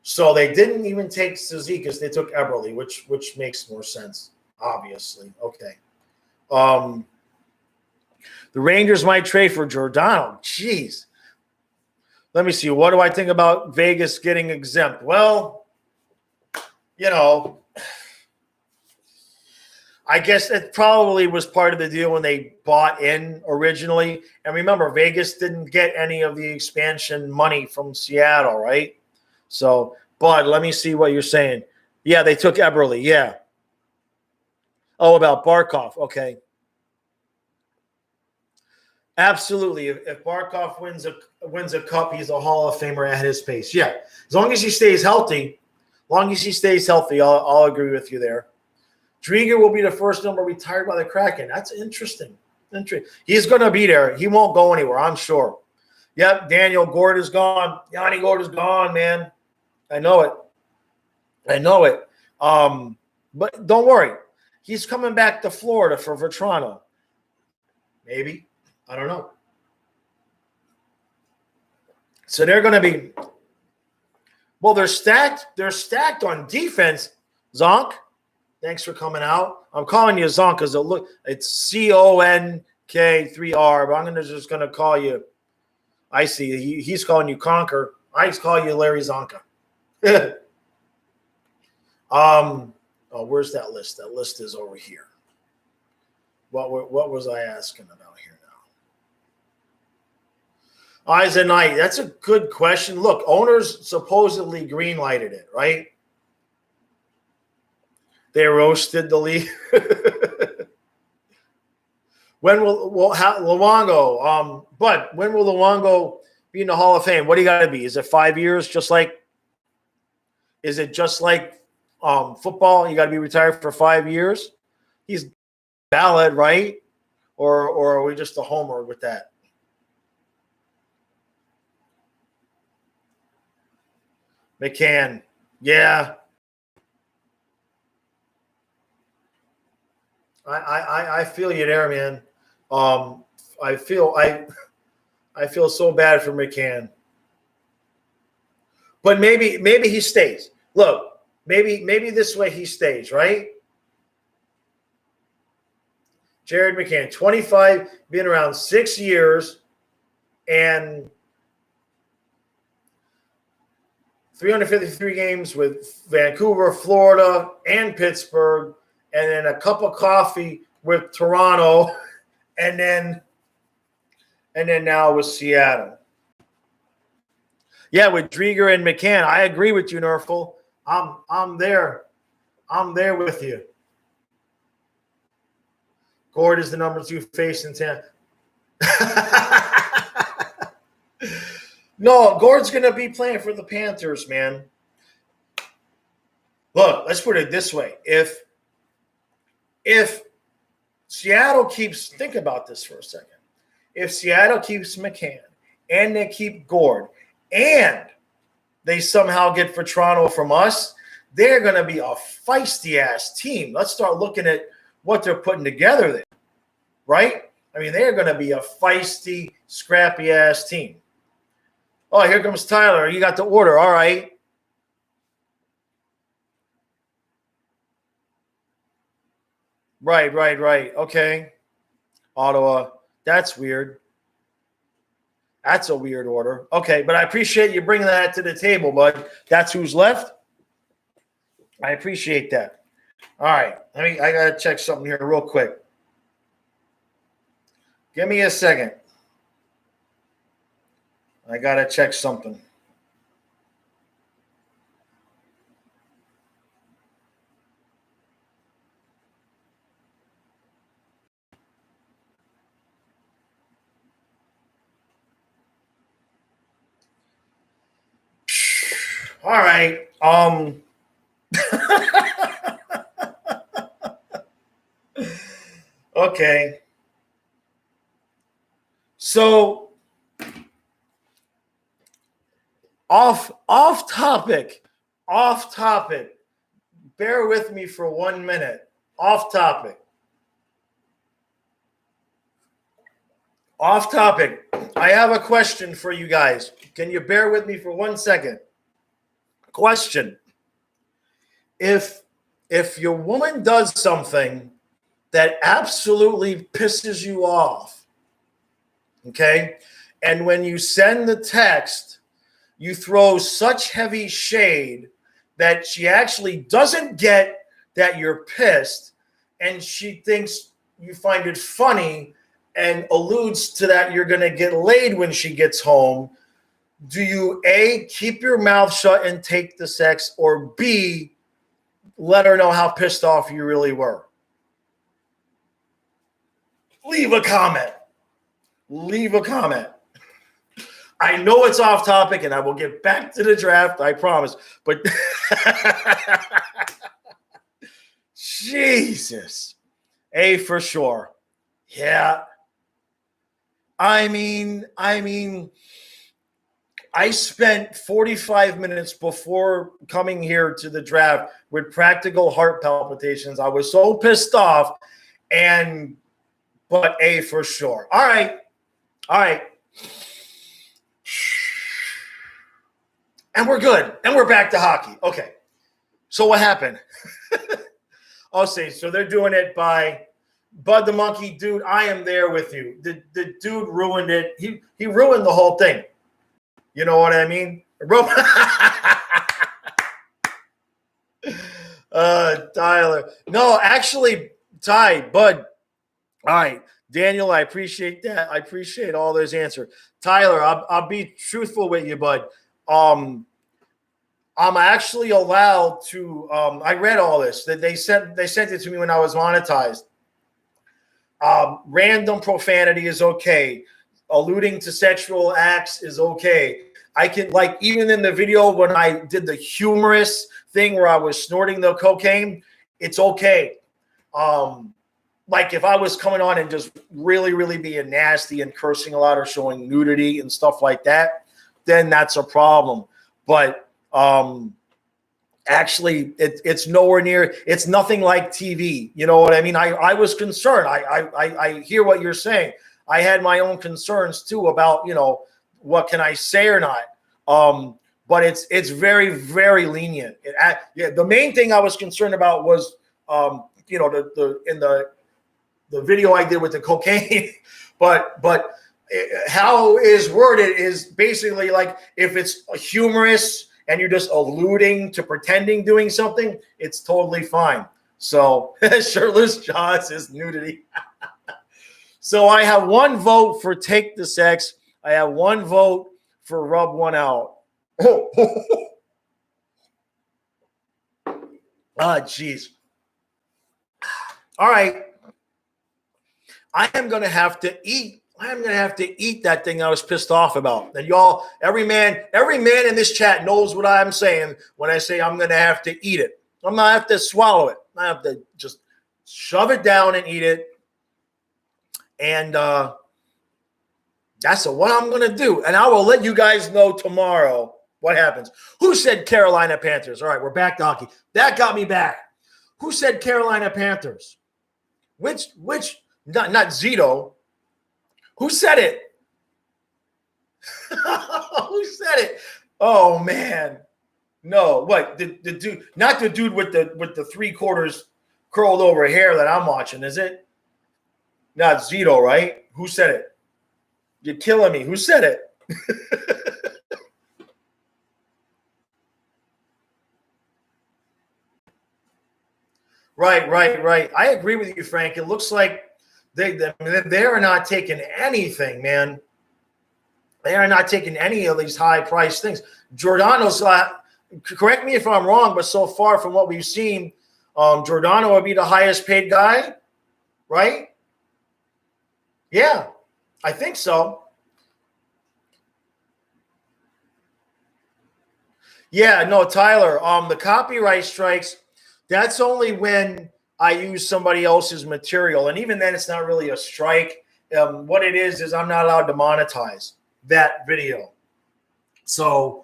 So they didn't even take Cizikas. They took Eberle, which makes more sense, obviously. Okay. The Rangers might trade for Giordano. Jeez. Let me see. What do I think about Vegas getting exempt? Well, you know, I guess it probably was part of the deal when they bought in originally. And remember, Vegas didn't get any of the expansion money from Seattle, right? So, Bud, let me see what you're saying. Yeah, they took Eberle. Yeah. Oh, about Barkov. Okay. Absolutely. If Barkov wins a cup, he's a Hall of Famer at his pace. Yeah. As long as he stays healthy, I'll agree with you there. Drieger will be the first number retired by the Kraken. That's interesting. He's going to be there. He won't go anywhere, I'm sure. Yep, Daniel Gord is gone. Yanni Gord is gone, man. I know it. But don't worry. He's coming back to Florida for Vetrano. Maybe. I don't know. So they're going to be – well, they're stacked. They're stacked on defense. Zonk, thanks for coming out. I'm calling you Zonk because it's CONK3R, but I'm just going to call you – I see. He's calling you Conquer. I call you Larry Zonka. Where's that list? That list is over here. What was I asking about here now? Eyes at night. That's a good question. Look, owners supposedly green-lighted it, right? They roasted the league. When will Luongo? But when will Luongo be in the Hall of Fame? What do you got to be? Is it 5 years? Is it just like football? You got to be retired for 5 years. He's valid, right? Or are we just a homer with that? McCann, yeah. I feel you there, man. I feel so bad for McCann. But maybe he stays. Look, maybe this way he stays, right? Jared McCann, 25, been around 6 years, and 353 games with Vancouver, Florida, and Pittsburgh, and then a cup of coffee with Toronto, and then now with Seattle. Yeah, with Drieger and McCann, I agree with you, Nerful. I'm there. I'm there with you. Gord is the number 2 face in town. No, Gord's going to be playing for the Panthers, man. Look, let's put it this way. If Seattle keeps – think about this for a second. If Seattle keeps McCann and they keep Gord and they somehow get Vetrano from us, they're going to be a feisty-ass team. Let's start looking at what they're putting together there, right? I mean, they're going to be a feisty, scrappy-ass team. Oh, here comes Tyler. You got the order. All right. Right. Okay. Ottawa. That's weird. That's a weird order. Okay, but I appreciate you bringing that to the table, bud. That's who's left. I appreciate that. All right. I got to check something here real quick. Give me a second. I got to check something. All right. Okay. So off topic. Bear with me for 1 minute. Off topic. I have a question for you guys. Can you bear with me for 1 second? Question. If your woman does something that absolutely pisses you off, okay, and when you send the text, you throw such heavy shade that she actually doesn't get that you're pissed, and she thinks you find it funny and alludes to that you're going to get laid when she gets home, do you A, keep your mouth shut and take the sex, or B, let her know how pissed off you really were? Leave a comment. Leave a comment. I know it's off topic, and I will get back to the draft, I promise. But Jesus. A for sure. Yeah. I mean, I spent 45 minutes before coming here to the draft with practical heart palpitations. I was so pissed off, but A for sure. All right. And we're good. And we're back to hockey. Okay. So what happened? I'll say, so they're doing it by Bud the Monkey. Dude, I am there with you. The dude ruined it. He ruined the whole thing. You know what I mean? Tyler. No, actually, Bud. All right. Daniel, I appreciate that. I appreciate all those answers. Tyler, I'll be truthful with you, Bud. I'm actually allowed to. I read all this. That they sent it to me when I was monetized. Random profanity is okay. Alluding to sexual acts is okay. I can, like, even in the video when I did the humorous thing where I was snorting the cocaine, it's okay. Like if I was coming on and just really, really being nasty and cursing a lot or showing nudity and stuff like that, then that's a problem. But actually, it's nowhere near. It's nothing like TV. You know what I mean? I was concerned. I hear what you're saying. I had my own concerns too about, what can I say or not. But it's very, very lenient. The main thing I was concerned about was, the video I did with the cocaine, but how is worded is basically like if it's humorous and you're just alluding to pretending doing something, it's totally fine. So shirtless Jaws is nudity. So I have one vote for take the sex. I have one vote for rub one out. Geez. All right. I am going to have to eat that thing I was pissed off about. And y'all, every man in this chat knows what I'm saying when I say I'm going to have to eat it. I'm going to have to swallow it. I have to just shove it down and eat it. And that's what I'm going to do. And I will let you guys know tomorrow what happens. Who said Carolina Panthers? All right, we're back to hockey. That got me back. Who said Carolina Panthers? Which not Zito. Who said it? Who said it? Oh man. No, what? The dude, not the dude with the 3/4 curled over hair that I'm watching, is it? Not Zito, right? Who said it? You're killing me. Who said it? Right. I agree with you, Frank. It looks like they are not taking anything, man. They are not taking any of these high-priced things. Giordano's, correct me if I'm wrong, but so far from what we've seen, Giordano would be the highest-paid guy, right? Yeah, I think so. Yeah, no, Tyler, the copyright strikes, that's only when I use somebody else's material. And even then, it's not really a strike. What it is I'm not allowed to monetize that video. So,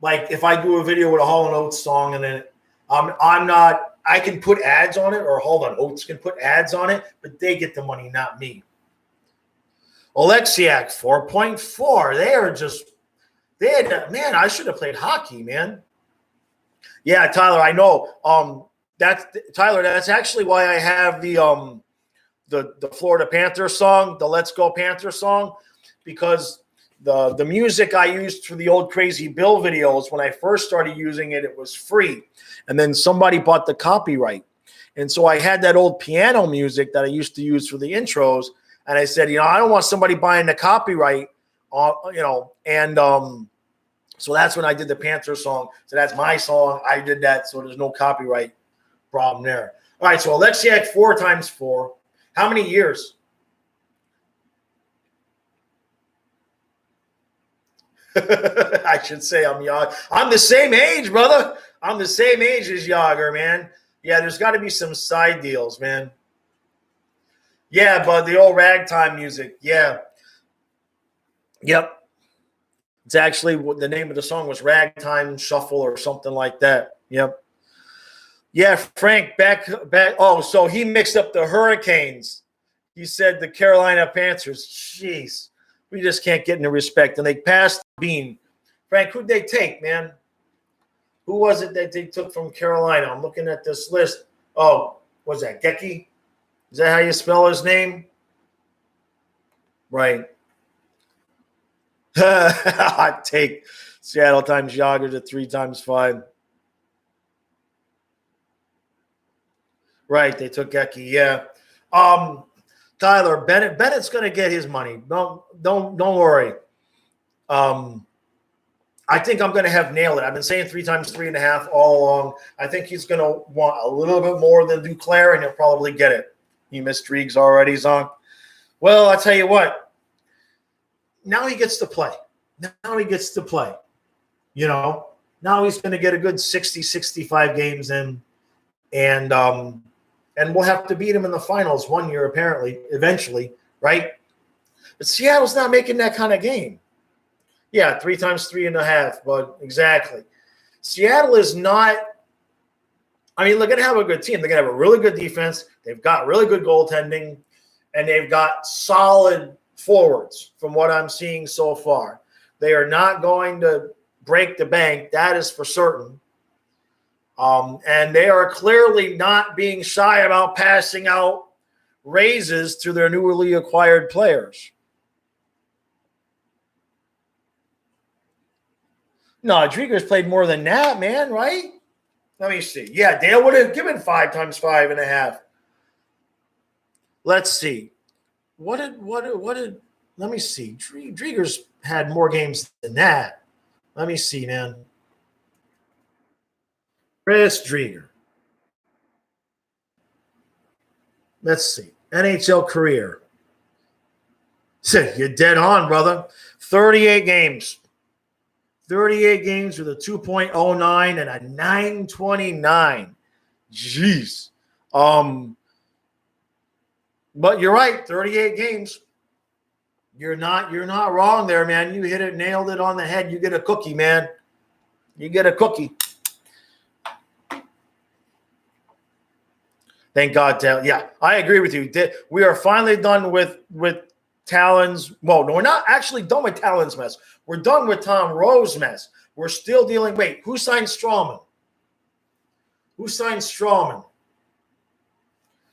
like if I do a video with a Hall & Oates song and then I'm not, I can put ads on it, or hold on, Oates can put ads on it, but they get the money, not me. Alexiak, 4.4. Man, I should have played hockey, man. Yeah, Tyler, I know. That's actually why I have the Florida Panthers song, the Let's Go Panthers song, because the music I used for the old Crazy Bill videos, when I first started using it, it was free. And then somebody bought the copyright. And so I had that old piano music that I used to use for the intros. And I said, I don't want somebody buying the copyright, and so that's when I did the Panther song. So that's my song. I did that. So there's no copyright problem there. All right. So Alexiak 4 times 4. How many years? I should say I'm young. I'm the same age, brother. I'm the same age as Yager, man. Yeah, there's got to be some side deals, man. Yeah, but the old ragtime music. Yeah. Yep. It's actually the name of the song was Ragtime Shuffle or something like that. Yep. Yeah, Frank, back. Oh, so he mixed up the Hurricanes. He said the Carolina Panthers. Jeez. We just can't get any respect. And they passed Bean. Frank, who'd they take, man? Who was it that they took from Carolina? I'm looking at this list. Oh, was that Gecky? Is that how you spell his name? Right. Hot take. Seattle times Yager to 3 times 5. Right, they took Gecky. Yeah. Tyler Bennett's going to get his money. Don't worry. I think I'm going to have nailed it. I've been saying 3 times 3.5 all along. I think he's going to want a little bit more than Duclair, and he'll probably get it. He missed Driegs already, Zonk. Well, I'll tell you what. Now he gets to play. Now he gets to play. Now he's going to get a good 60, 65 games in, and we'll have to beat him in the finals one year, apparently, eventually, right? But Seattle's not making that kind of game. Yeah, 3 times 3.5, but exactly. Seattle is not – I mean, they're going to have a good team. They're going to have a really good defense. They've got really good goaltending, and they've got solid forwards from what I'm seeing so far. They are not going to break the bank. That is for certain. And they are clearly not being shy about passing out raises to their newly acquired players. No, Drieger's played more than that, man, right? Let me see. Yeah, Dale would have given 5 times 5.5. Let's see. What did let me see. Drieger's had more games than that. Let me see, man. Chris Drieger. Let's see. NHL career. You're dead on, brother. 38 games. 38 games with a 2.09 and a 929. Jeez. But you're right, 38 games. You're not wrong there, man. You hit it, nailed it on the head. You get a cookie, man. You get a cookie. Thank God, Tal. Yeah, I agree with you. We are finally done with Talon's. Well, no, we're not actually done with Talon's mess. We're done with Tom Rowe's mess. We're still dealing. Wait, who signed Strawman? Who signed Strawman?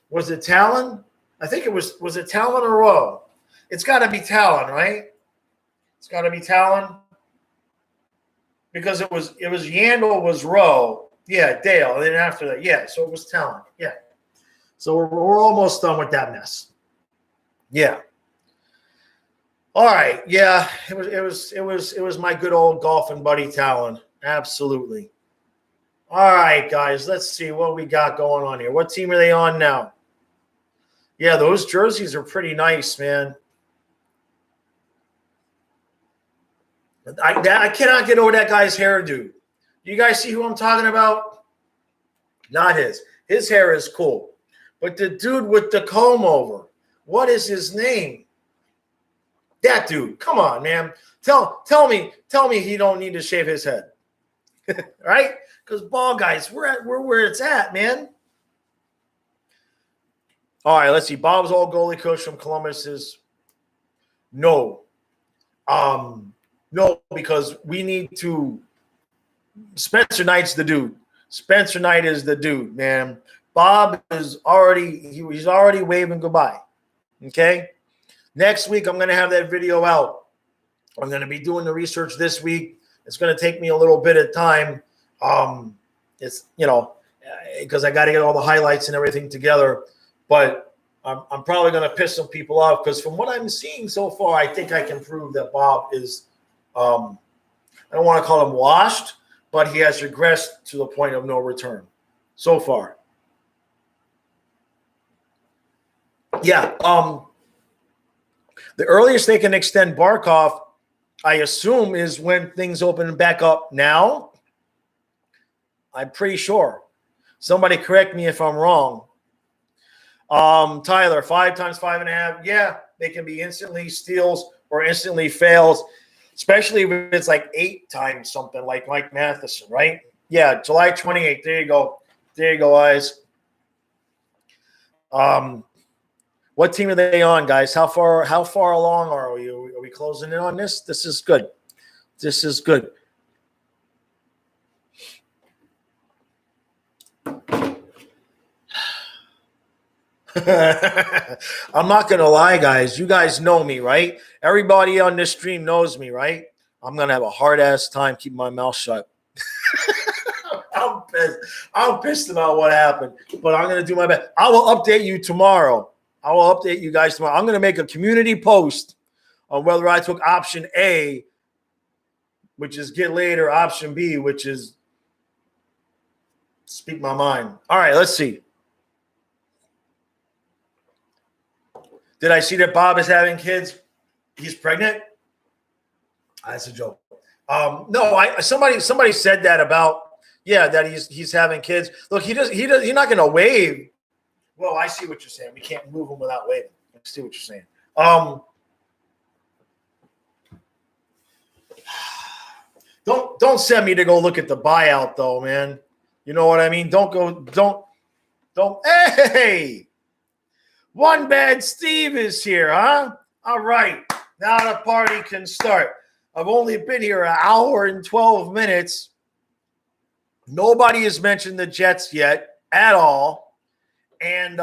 Was it Talon? I think it was. Was it Talon or Rowe? It's got to be Talon, right? It's got to be Talon because it was Yandel was Rowe. Yeah, Dale. And then after that, yeah. So it was Talon. Yeah. So we're almost done with that mess. Yeah. All right. Yeah. It was my good old golfing buddy Talon. Absolutely. All right, guys. Let's see what we got going on here. What team are they on now? Yeah, those jerseys are pretty nice, man. I cannot get over that guy's hairdo. Do you guys see who I'm talking about? Not his. His hair is cool. But the dude with the comb over, what is his name? That dude. Come on, man. Tell me he don't need to shave his head. Right? Because ball guys, we're where it's at, man. All right, let's see. Bob's old goalie coach from Columbus is no. No, because we need to. Spencer Knight's the dude. Spencer Knight is the dude, man. Bob is he's already waving goodbye. Okay? Next week, I'm going to have that video out I'm going to be doing the research this week. It's going to take me a little bit of time. It's, because I got to get all the highlights and everything together. But I'm probably going to piss some people off because from what I'm seeing so far, I think I can prove that Bob is, I don't want to call him washed, but he has regressed to the point of no return so far. Yeah. The earliest they can extend Barkov, I assume, is when things open back up now. I'm pretty sure. Somebody correct me if I'm wrong. Tyler, 5 times 5.5. Yeah, they can be instantly steals or instantly fails, especially if it's like 8 times something like Mike Matheson, right? Yeah, July 28th. There you go. There you go, guys. What team are they on, guys? How far along are we? Are we closing in on this? This is good. This is good. I'm not going to lie, guys. You guys know me, right? Everybody on this stream knows me, right? I'm going to have a hard-ass time keeping my mouth shut. I'm pissed. I'm pissed about what happened, but I'm going to do my best. I will update you tomorrow. I will update you guys tomorrow. I'm going to make a community post on whether I took option A, which is get laid, or option B, which is speak my mind. All right, let's see. Did I see that Bob is having kids? He's pregnant? That's a joke. No, somebody said that about, that he's having kids. Look, he's not going to wave. Well, I see what you're saying. We can't move him without waving. I see what you're saying. Don't send me to go look at the buyout though, man. You know what I mean? Don't. Hey! One Bad Steve is here, huh? All right. Now the party can start. I've only been here an hour and 12 minutes. Nobody has mentioned the Jets yet at all. And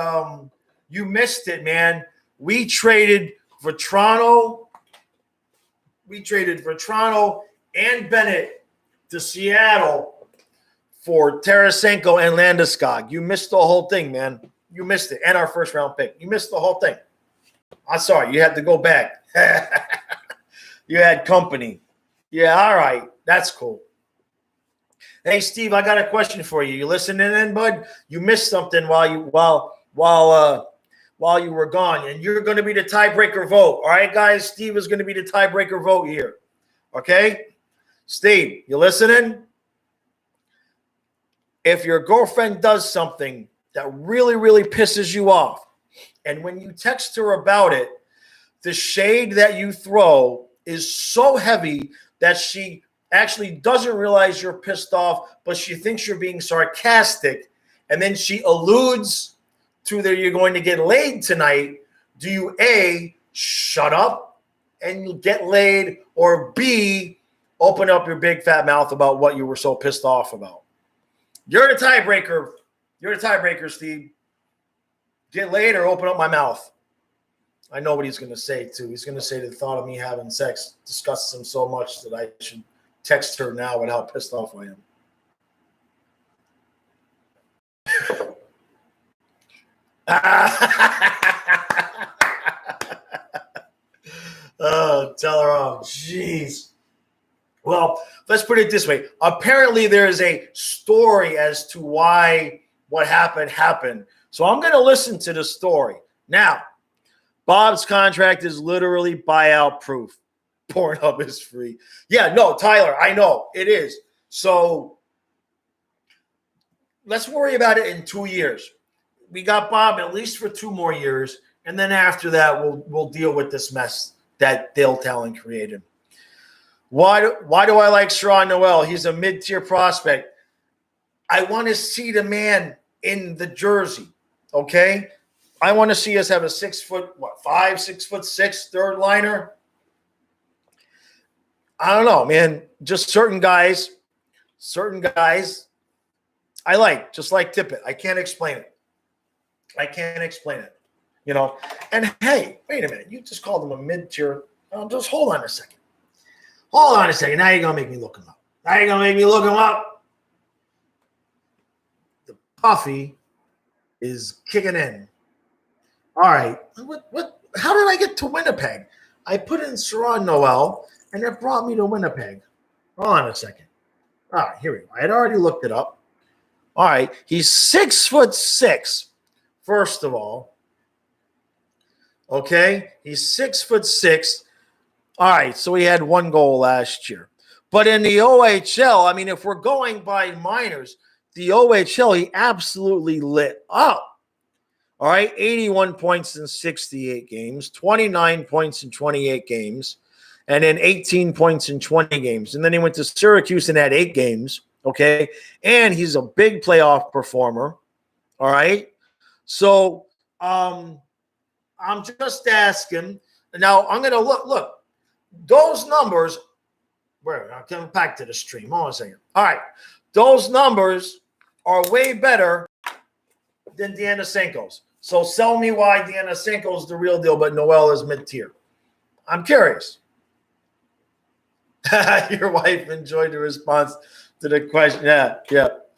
you missed it, man. We traded Vetrano. And Bennett to Seattle for Tarasenko and Landeskog. You missed the whole thing, man. You missed it. And our first-round pick. You missed the whole thing. I'm sorry. You had to go back. You had company. Yeah, all right. That's cool. Hey, Steve, I got a question for you. You listening in, bud? You missed something while you were gone, and you're going to be the tiebreaker vote. All right, guys? Steve is going to be the tiebreaker vote here. Okay? Steve, you listening? If your girlfriend does something that really, really pisses you off, and when you text her about it, the shade that you throw is so heavy that she actually doesn't realize you're pissed off, but she thinks you're being sarcastic, and then she alludes to that you're going to get laid tonight, do you A, shut up and you get laid, or B, open up your big fat mouth about what you were so pissed off about? You're the tiebreaker. You're the tiebreaker, Steve. Get laid or open up my mouth. I know what he's going to say, too. He's going to say the thought of me having sex disgusts him so much that I should text her now with how pissed off I am. Oh, tell her off. Jeez. Well, let's put it this way. Apparently, there is a story as to why what happened. So I'm going to listen to the story. Now, Bob's contract is literally buyout proof. Pornhub is free. Yeah, no, Tyler, I know. It is. So let's worry about it in 2 years. We got Bob at least for 2 more years. And then after that, we'll deal with this mess that Dale Talon created. Why do I like Sharon Noel? He's a mid-tier prospect. I want to see the man in the jersey, okay? I want to see us have a 6'6" third liner. I don't know, man. Just certain guys I like, just like Tippett. I can't explain it. You know. And hey, wait a minute. You just called him a mid-tier. Just hold on a second. Hold on a second. Now you're going to make me look him up. The coffee is kicking in. All right. What? How did I get to Winnipeg? I put in Saron Noel, and it brought me to Winnipeg. Hold on a second. All right, here we go. I had already looked it up. All right. He's 6'6", first of all. Okay. He's 6'6". All right. So he had 1 goal last year. But in the OHL, I mean, if we're going by minors, the OHL, he absolutely lit up. All right, 81 points in 68 games, 29 points in 28 games, and then 18 points in 20 games. And then he went to Syracuse and had 8 games, okay? And he's a big playoff performer, all right? So I'm just asking. Now, I'm going to look, those numbers – I'll come back to the stream. Hold on a second. All right. Those numbers are way better than Denisenko's. So sell me why Denisenko is the real deal, but Noel is mid-tier. I'm curious. Your wife enjoyed the response to the question. Yep.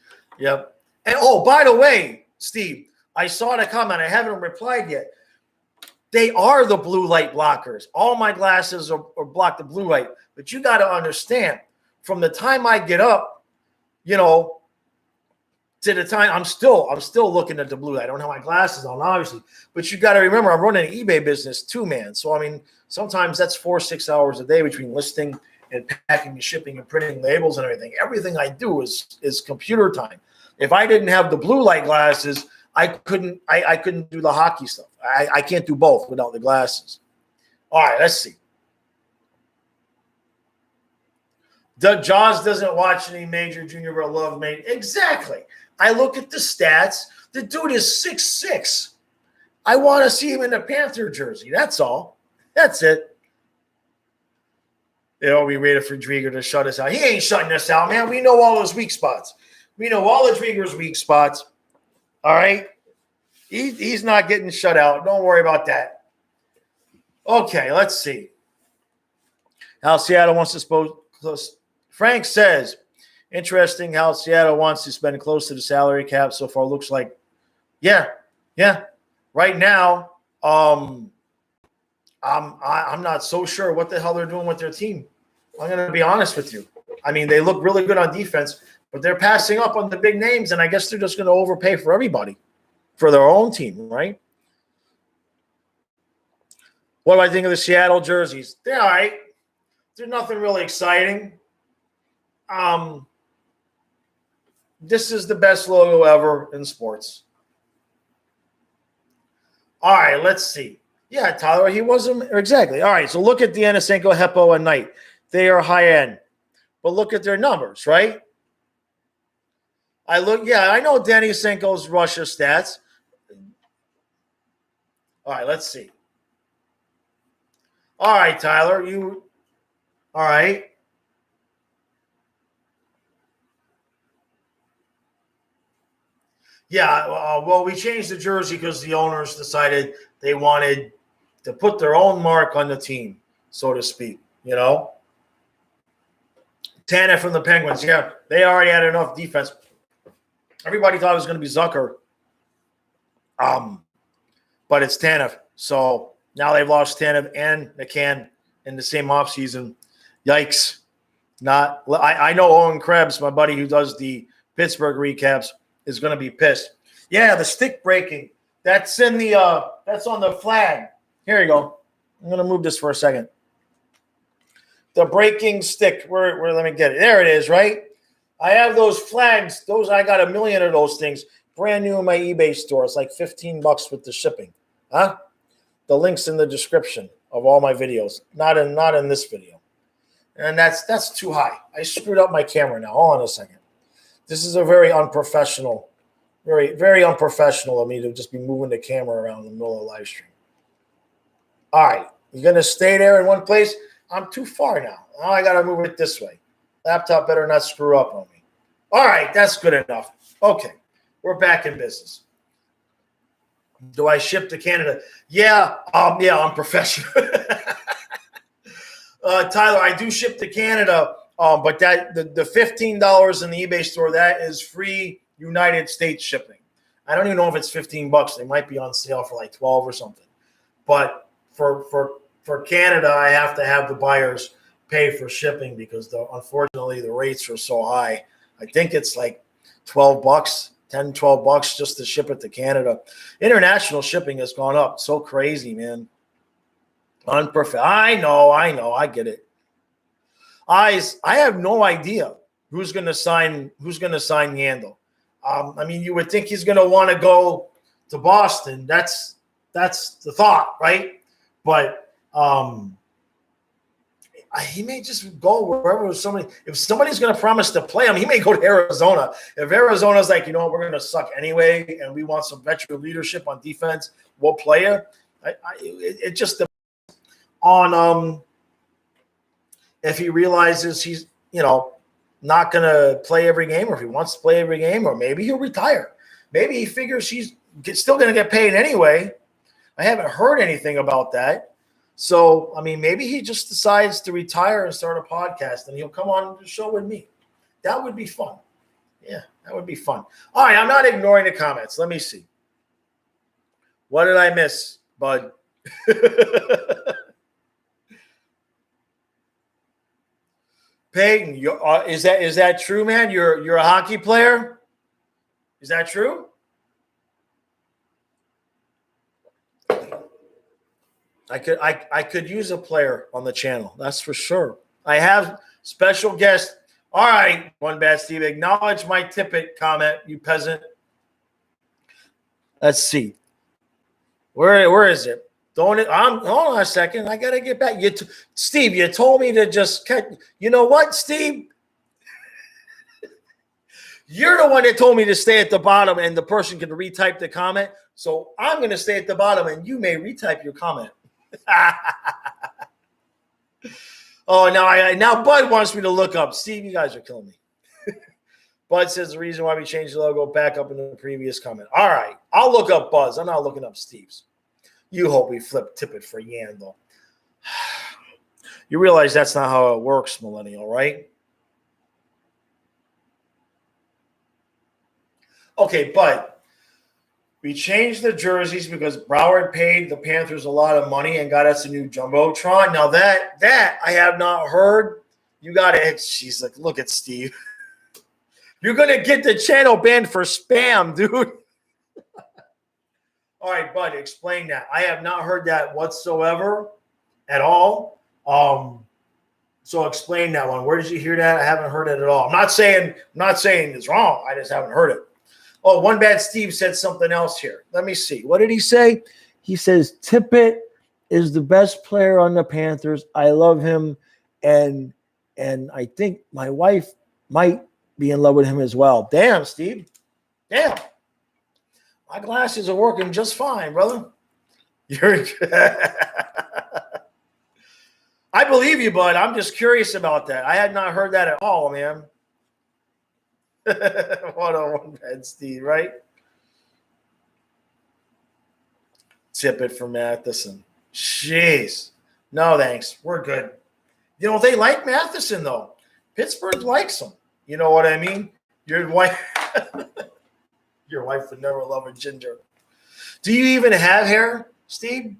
And, by the way, Steve, I saw the comment. I haven't replied yet. They are the blue light blockers. All my glasses are block the blue light. But you got to understand, from the time I get up, to the time I'm still looking at the blue light. I don't have my glasses on, obviously. But you got to remember, I'm running an eBay business too, man. So, I mean, sometimes that's 4-6 hours a day between listing and packing and shipping and printing labels and everything. Everything I do is computer time. If I didn't have the blue light glasses, I couldn't do the hockey stuff. I can't do both without the glasses. All right, let's see. Jaws doesn't watch any major junior but love mate. Exactly. I look at the stats. The dude is 6'6". I want to see him in a Panther jersey. That's all. That's it. We waited for Drieger to shut us out. He ain't shutting us out, man. We know all his weak spots. We know all of Drieger's weak spots. All right? He's not getting shut out. Don't worry about that. Okay, let's see. How Seattle wants to suppose. Frank says, interesting how Seattle wants to spend close to the salary cap so far. Looks like, yeah. Right now, I'm not so sure what the hell they're doing with their team. I'm going to be honest with you. I mean, they look really good on defense, but they're passing up on the big names, and I guess they're just going to overpay for everybody, for their own team, right? What do I think of the Seattle jerseys? They're all right. They're nothing really exciting. This is the best logo ever in sports. All right, let's see. Yeah, Tyler, he wasn't exactly. All right, so look at Denisenko, Heppo, and Knight. They are high end. But look at their numbers, right? I know Denisenko's Russia stats. All right, let's see. All right, Tyler, all right. Yeah, well, we changed the jersey because the owners decided they wanted to put their own mark on the team, so to speak, Tanev from the Penguins, yeah, they already had enough defense. Everybody thought it was going to be Zucker, but it's Tanev. So now they've lost Tanev and McCann in the same offseason. Yikes. I know Owen Krebs, my buddy who does the Pittsburgh recaps, is going to be pissed. Yeah, the stick breaking. That's on the flag. Here you go. I'm going to move this for a second. The breaking stick. Where let me get it. There it is, right? I have those flags. I got 1 million of those things. Brand new in my eBay store. It's like $15 with the shipping. Huh? The link's in the description of all my videos. Not in this video. And that's too high. I screwed up my camera now. Hold on a second. This is a very unprofessional, very, very unprofessional of me to just be moving the camera around in the middle of the live stream. All right. You're going to stay there in one place? I'm too far now. Now I got to move it this way. Laptop better not screw up on me. All right. That's good enough. Okay. We're back in business. Do I ship to Canada? Yeah. I'm professional. Tyler, I do ship to Canada, but that the $15 in the eBay store, that is free United States shipping. I don't even know if it's $15. They might be on sale for like 12 or something. But for Canada, I have to have the buyers pay for shipping because unfortunately the rates are so high. I think it's like $12, $10, $12 just to ship it to Canada. International shipping has gone up so crazy, man. Unperfect. I know. I get it. I have no idea who's going to sign Yandel. I mean, you would think he's going to want to go to Boston. That's the thought, right? But he may just go wherever somebody. If somebody's going to promise to play him, he may go to Arizona. If Arizona's like, we're going to suck anyway, and we want some veteran leadership on defense, we'll play you. It just depends on if he realizes he's not going to play every game, or if he wants to play every game, or maybe he'll retire. Maybe he figures he's still going to get paid anyway. I haven't heard anything about that. So, I mean, maybe he just decides to retire and start a podcast, and he'll come on the show with me. That would be fun. Yeah, that would be fun. All right, I'm not ignoring the comments. Let me see. What did I miss, bud? Peyton, is that true, man? You're a hockey player? Is that true? I could use a player on the channel. That's for sure. I have special guests. All right, One Bad Steve. Acknowledge my Tippett comment, you peasant. Let's see. Where is it? Hold on a second. I gotta get back. Steve, you told me to just catch. You know what, Steve? You're the one that told me to stay at the bottom, and the person can retype the comment. So I'm going to stay at the bottom, and you may retype your comment. Oh, now Bud wants me to look up. Steve, you guys are killing me. Bud says the reason why we changed the logo back up in the previous comment. All right, I'll look up Buzz. I'm not looking up Steve's. You hope we flip Tippett for Yandel. You realize that's not how it works, millennial, right? Okay, but we changed the jerseys because Broward paid the Panthers a lot of money and got us a new Jumbotron. Now that I have not heard. You got to – she's like, look at Steve. You're going to get the channel banned for spam, dude. All right, Bud, explain that. I have not heard that whatsoever at all. So explain that one. Where did you hear that? I haven't heard it at all. I'm not saying it's wrong. I just haven't heard it. Oh, One Bad Steve said something else here. Let me see. What did he say? He says Tippett is the best player on the Panthers. I love him, and I think my wife might be in love with him as well. Damn, Steve. Damn. My glasses are working just fine, brother. I believe you, bud. I'm just curious about that. I had not heard that at all, man. What a One Bad Steve, right? Tippett for Matheson. Jeez. No, thanks. We're good. They like Matheson, though. Pittsburgh likes him. You know what I mean? Your wife would never love a ginger. Do you even have hair, Steve?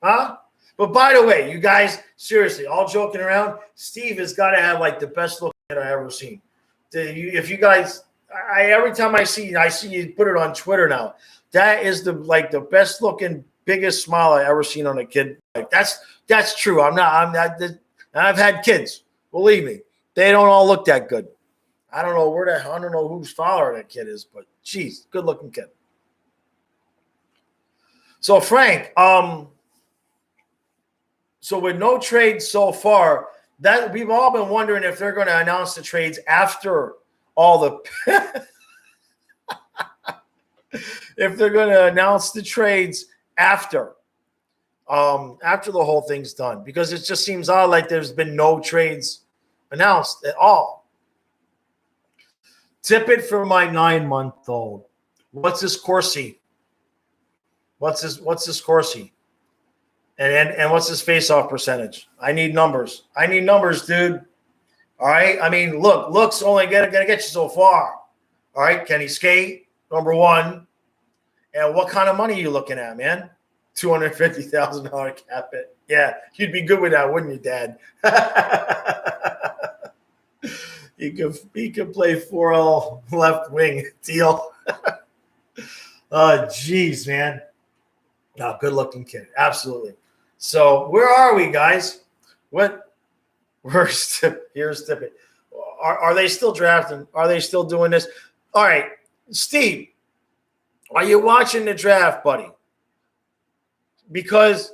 Huh? But by the way, you guys, seriously, all joking around, Steve has got to have like the best look that I've ever seen. If you guys, every time I see you put it on Twitter now. That is the best looking, biggest smile I ever seen on a kid. Like that's true. I'm not. I've had kids. Believe me, they don't all look that good. I don't know whose father that kid is, but geez, good looking kid. So Frank, so with no trades so far, that we've all been wondering if they're going to announce the trades after all the if they're going to announce the trades after the whole thing's done, because it just seems odd like there's been no trades announced at all. Tippett for my 9-month-old. What's his Corsi? What's his Corsi? And what's his face-off percentage? I need numbers. I need numbers, dude. All right. I mean, looks only gonna get you so far. All right. Can he skate? Number one. And what kind of money are you looking at, man? $250,000 cap hit. Yeah, you'd be good with that, wouldn't you, Dad? He could play 4L left wing. Deal. Oh, geez, man. Oh, good-looking kid. Absolutely. So where are we, guys? Here's Tippett. Are they still drafting? Are they still doing this? All right, Steve, are you watching the draft, buddy? Because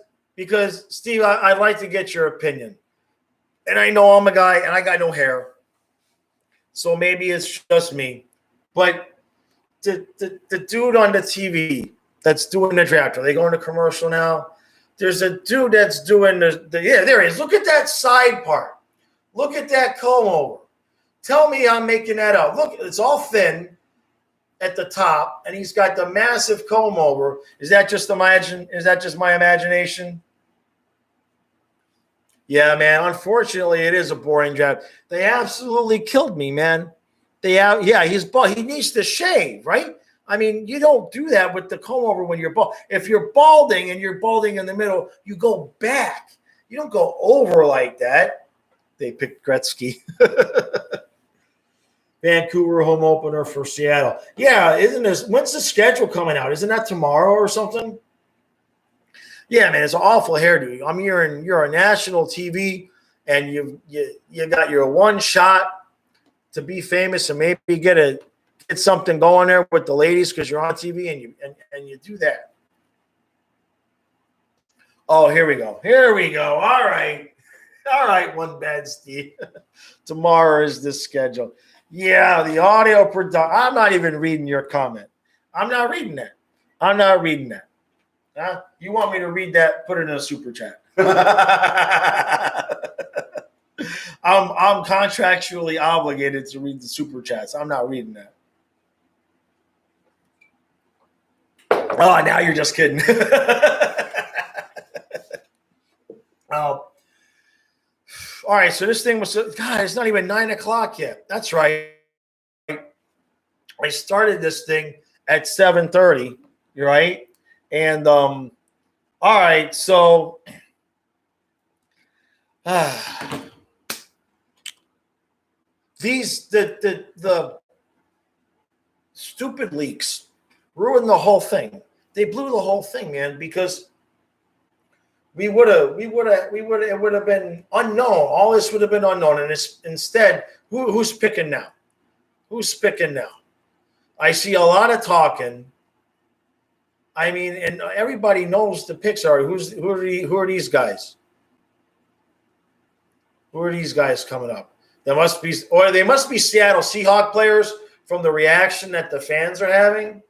Steve, I'd like to get your opinion. And I know I'm a guy, and I got no hair, so maybe it's just me. But the dude on the TV that's doing the draft, are they going to commercial now? There's a dude that's doing yeah, there he is. Look at that side part. Look at that comb over. Tell me I'm making that up. Look, it's all thin at the top, and he's got the massive comb over. Is that just my imagination? Yeah, man. Unfortunately, it is a boring draft. They absolutely killed me, man. He's bald. He needs to shave, right? I mean, you don't do that with the comb over when you're bald. If you're balding and you're balding in the middle, you go back. You don't go over like that. They picked Gretzky. Vancouver home opener for Seattle. Yeah, when's the schedule coming out? Isn't that tomorrow or something? Yeah, man, it's an awful hairdo. I mean, you're on national TV, and you got your one shot to be famous and maybe get something going there with the ladies because you're on TV and you do that. Oh, here we go. All right, one bad Steve. Tomorrow is the schedule. Yeah, the audio production. I'm not even reading your comment. I'm not reading that. You want me to read that? Put it in a super chat. I'm contractually obligated to read the super chats. I'm not reading that. Oh, now you're just kidding. All right, so this thing was, God, it's not even 9 o'clock yet. That's right. I started this thing at 7:30, right? And all right, so the stupid leaks ruined the whole thing. They blew the whole thing, man, because it would have been unknown. All this would have been unknown, and instead, who's picking now? I see a lot of talking. I mean, and everybody knows the picks are. Who are these guys? Who are these guys coming up? They must be Seattle Seahawks players from the reaction that the fans are having.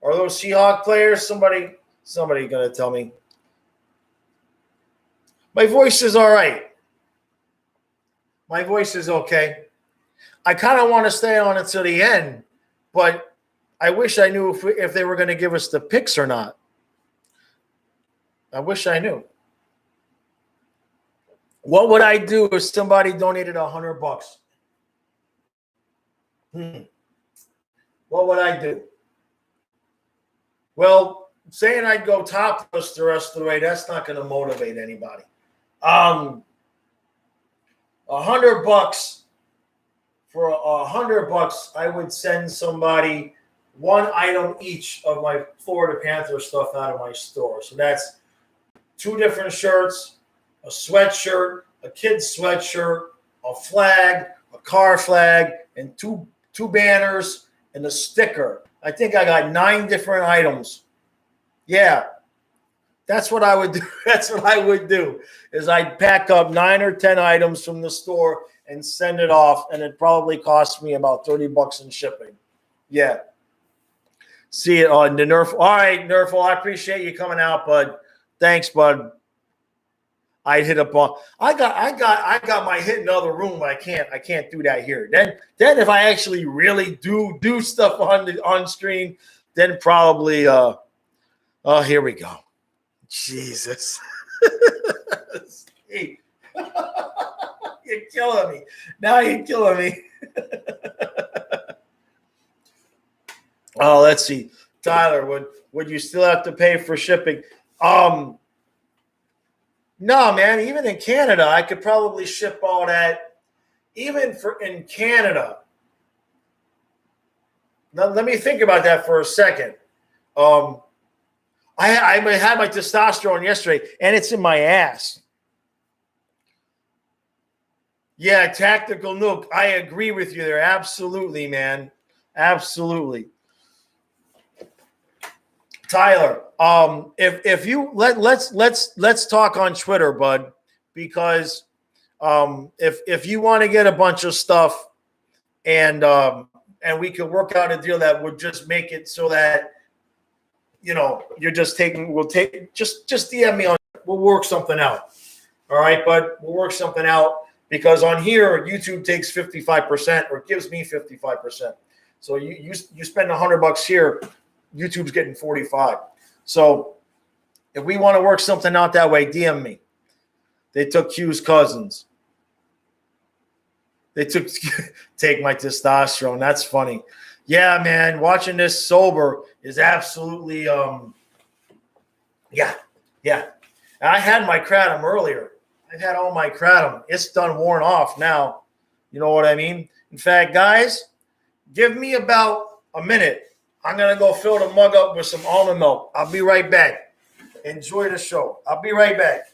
Are those Seahawks players? Somebody gonna tell me. My voice is all right. My voice is okay. I kind of want to stay on until the end, but I wish I knew if they were going to give us the picks or not. I wish I knew. What would I do if somebody donated $100? What would I do? Well, saying I'd go topless the rest of the way, that's not going to motivate anybody. $100 for $100, I would send somebody one item each of my Florida Panthers stuff out of my store. So that's 2 different shirts, a sweatshirt, a kid's sweatshirt, a flag, a car flag, and two banners and a sticker. I think I got 9 different items. Yeah. That's what I would do. Is I'd pack up 9 or 10 items from the store and send it off, and it probably cost me about $30 in shipping. Yeah. See it on the Nerf. All right, Nerfle, I appreciate you coming out, bud. Thanks, bud. I hit up on. I got my hit in the other room, but I can't do that here. Then if I actually really do stuff on screen, then probably here we go. Jesus. Hey. You're killing me. Now you're killing me. Oh, let's see. Tyler, would you still have to pay for shipping? No, man. Even in Canada, I could probably ship all that. Even in Canada. Now, let me think about that for a second. I had my testosterone yesterday, and it's in my ass. Yeah, tactical nuke. I agree with you there. Absolutely, man. Absolutely. Tyler, if you let's talk on Twitter, bud, because if you want to get a bunch of stuff and we can work out a deal that would just make it so that you're just just DM me on. We'll work something out. All right, bud. We'll work something out because on here YouTube takes 55% or gives me 55%. So you spend $100 here. YouTube's getting 45. So if we want to work something out that way, DM me. They took Q's cousins. They took take my testosterone. That's funny. Yeah, man. Watching this sober is absolutely yeah. And I had my kratom earlier. I've had all my kratom. It's done worn off now. You know what I mean? In fact, guys, give me about a minute. I'm going to go fill the mug up with some almond milk. I'll be right back. Enjoy the show. I'll be right back.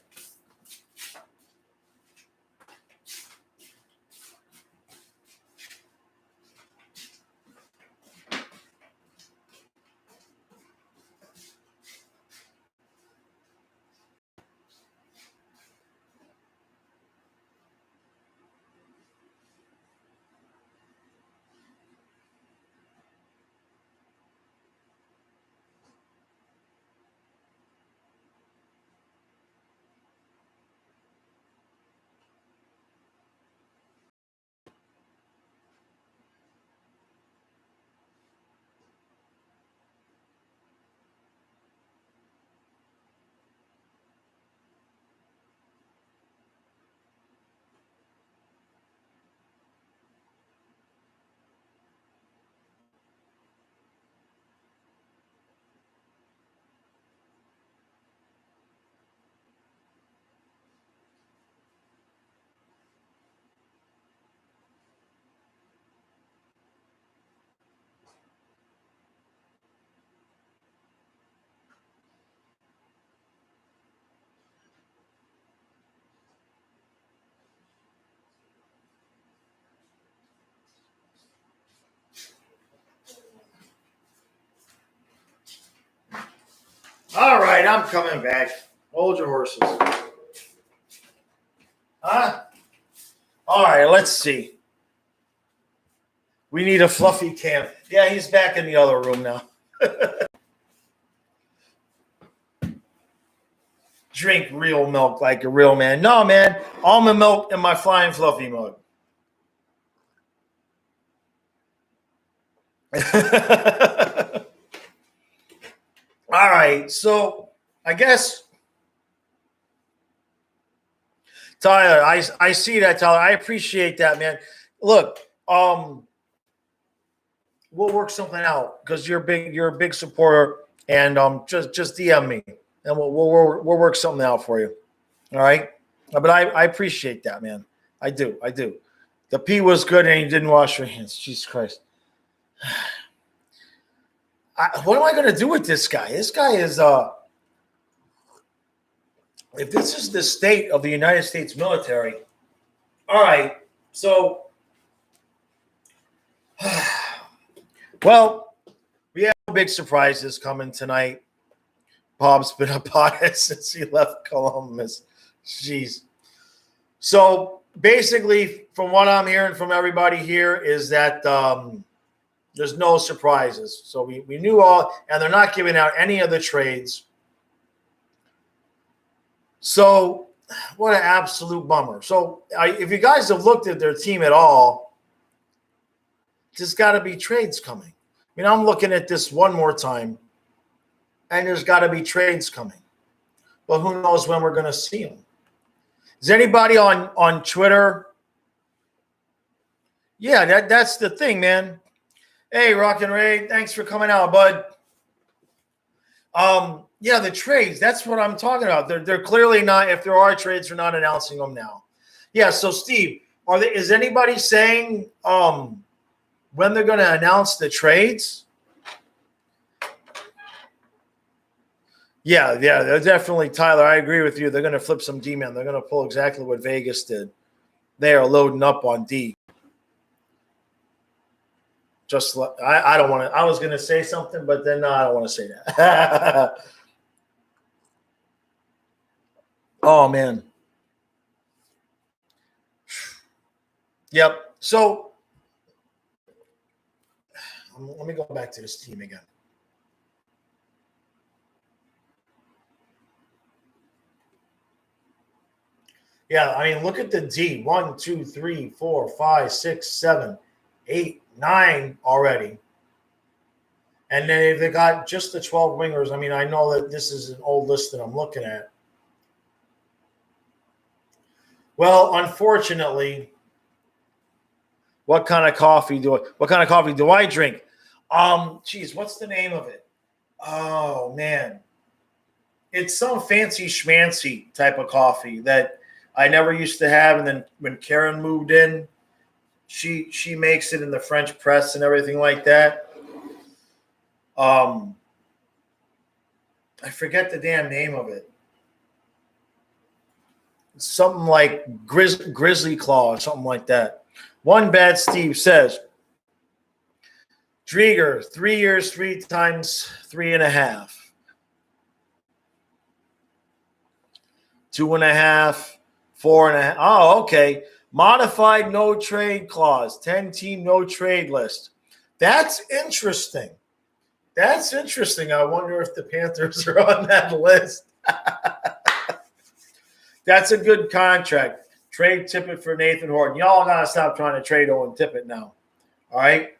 All right, I'm coming back. Hold your horses. Huh? All right, let's see. We need a fluffy cam. Yeah, he's back in the other room now. Drink real milk like a real man. No, man. Almond milk in my flying fluffy mug. All right, so I guess Tyler, I see that, Tyler. I appreciate that, man. Look, we'll work something out because you're a big supporter, and just DM me, and we'll work something out for you. All right, but I appreciate that, man. I do. The pee was good, and you didn't wash your hands. Jesus Christ. What am I going to do with this guy? This guy is if this is the state of the United States military, all right, so, well, we have big surprises coming tonight. Bob's been about it since he left Columbus. Jeez. So, basically, from what I'm hearing from everybody here is that there's no surprises. So, we knew all, and they're not giving out any of the trades. So, what an absolute bummer. So, if you guys have looked at their team at all, there's got to be trades coming. I mean, I'm looking at this one more time, and there's got to be trades coming. But who knows when we're going to see them? Is anybody on Twitter? Yeah, that's the thing, man. Hey, Rock and Ray, thanks for coming out, bud. Yeah, the trades. That's what I'm talking about. They're clearly not. If there are trades, they're not announcing them now. Yeah. So, Steve, is anybody saying when they're going to announce the trades? Yeah, they're definitely, Tyler. I agree with you. They're going to flip some D-man. They're going to pull exactly what Vegas did. They are loading up on D. I don't want to. I was going to say something, but then no, I don't want to say that. Oh man. Yep. So let me go back to this team again. Yeah, I mean, look at the D. 1, 2, 3, 4, 5, 6, 7, 8, 9 already. And then they got just the 12 wingers. I mean, I know that this is an old list that I'm looking at. Well, unfortunately, what kind of coffee do I drink? Geez, what's the name of it? Oh man. It's some fancy schmancy type of coffee that I never used to have, and then when Karen moved in, she makes it in the French press and everything like that. I forget the damn name of it. Something like Grizzly Claw or something like that. One Bad Steve says, Drieger, 3 years, 3 times 3.5. 2.5, 4.5. Oh, okay. Modified no trade clause, 10-team no trade list. That's interesting. That's interesting. I wonder if the Panthers are on that list. That's a good contract. Trade Tippett for Nathan Horton. Y'all got to stop trying to trade Owen Tippett now. All right?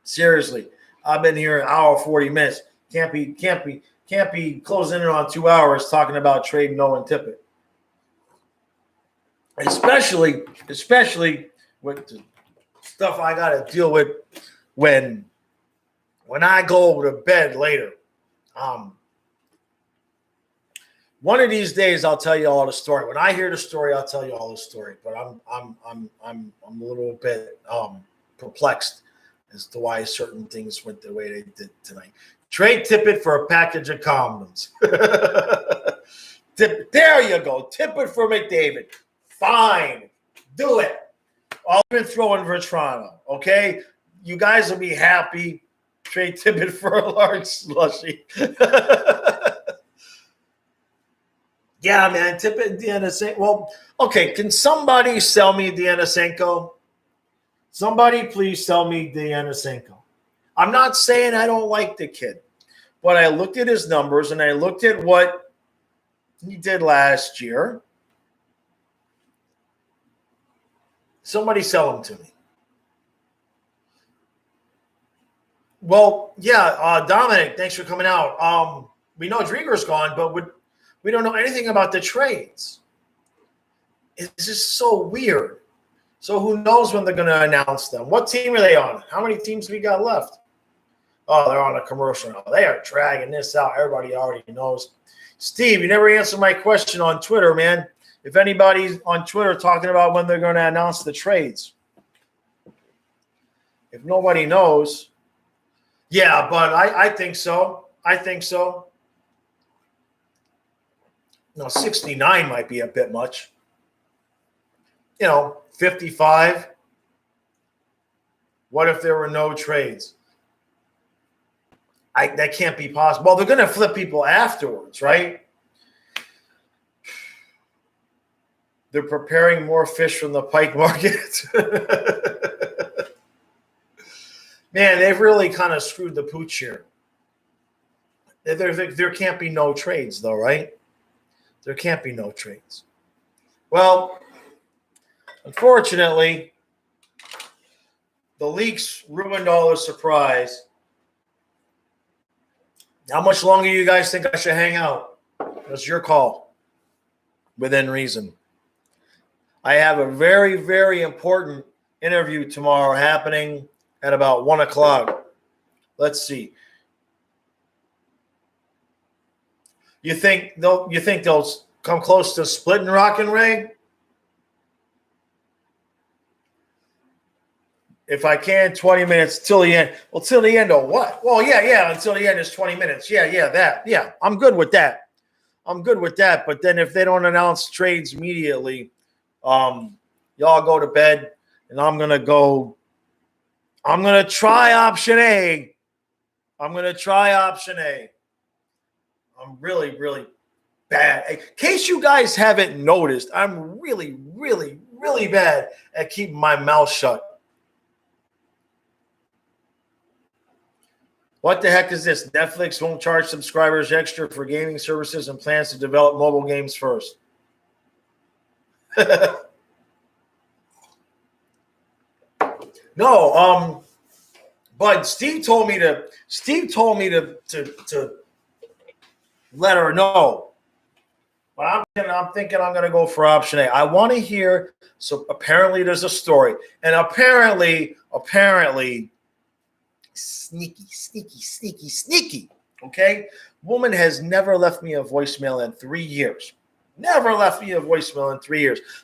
Seriously. I've been here an hour, 40 minutes. Can't be closing in on 2 hours talking about trading Owen Tippett. Especially with the stuff I got to deal with when I go to bed later. One of these days, I'll tell you all the story. When I hear the story, I'll tell you all the story. But I'm a little bit perplexed as to why certain things went the way they did tonight. Trade Tippett for a package of condoms. There you go. Tippett for McDavid. Fine, do it. I'll even throw in Vetrano. Okay, you guys will be happy. Trade Tippett for a large slushy. Yeah, man, Tippett, Deanisenko. Well, okay, can somebody sell me Deanisenko? Somebody please sell me Deanisenko. I'm not saying I don't like the kid, but I looked at his numbers and I looked at what he did last year. Somebody sell him to me. Well, yeah, Dominic, thanks for coming out. We know Drieger's gone, but we don't know anything about the trades. It's just so weird. So who knows when they're going to announce them? What team are they on? How many teams we got left? Oh, they're on a commercial now. They are dragging this out. Everybody already knows. Steve, you never answered my question on Twitter, man. If anybody's on Twitter talking about when they're going to announce the trades. If nobody knows. Yeah, but I think so. I think so. No, 69 might be a bit much. 55. What if there were no trades? That can't be possible. Well, they're going to flip people afterwards, right? They're preparing more fish from the pike market. Man, they've really kind of screwed the pooch here. There can't be no trades, though, right? There can't be no trades. Well, unfortunately, the leaks ruined all the surprise. How much longer do you guys think I should hang out? That's your call. Within reason. I have a very, very important interview tomorrow happening at about 1 o'clock. Let's see. You think they'll come close to splitting Rock and Ray? If I can, 20 minutes till the end. Well, till the end of what? Well, yeah. Until the end is 20 minutes. Yeah. I'm good with that. But then if they don't announce trades immediately, y'all go to bed, and I'm gonna try option A. I'm really, really bad. In case you guys haven't noticed, I'm really, really, really bad at keeping my mouth shut. What the heck is this? Netflix won't charge subscribers extra for gaming services and plans to develop mobile games first. No, but Steve told me to let her know. But I'm thinking I'm going to go for option A. I want to hear. So apparently there's a story, and apparently, sneaky. Okay, woman has never left me a voicemail in 3 years.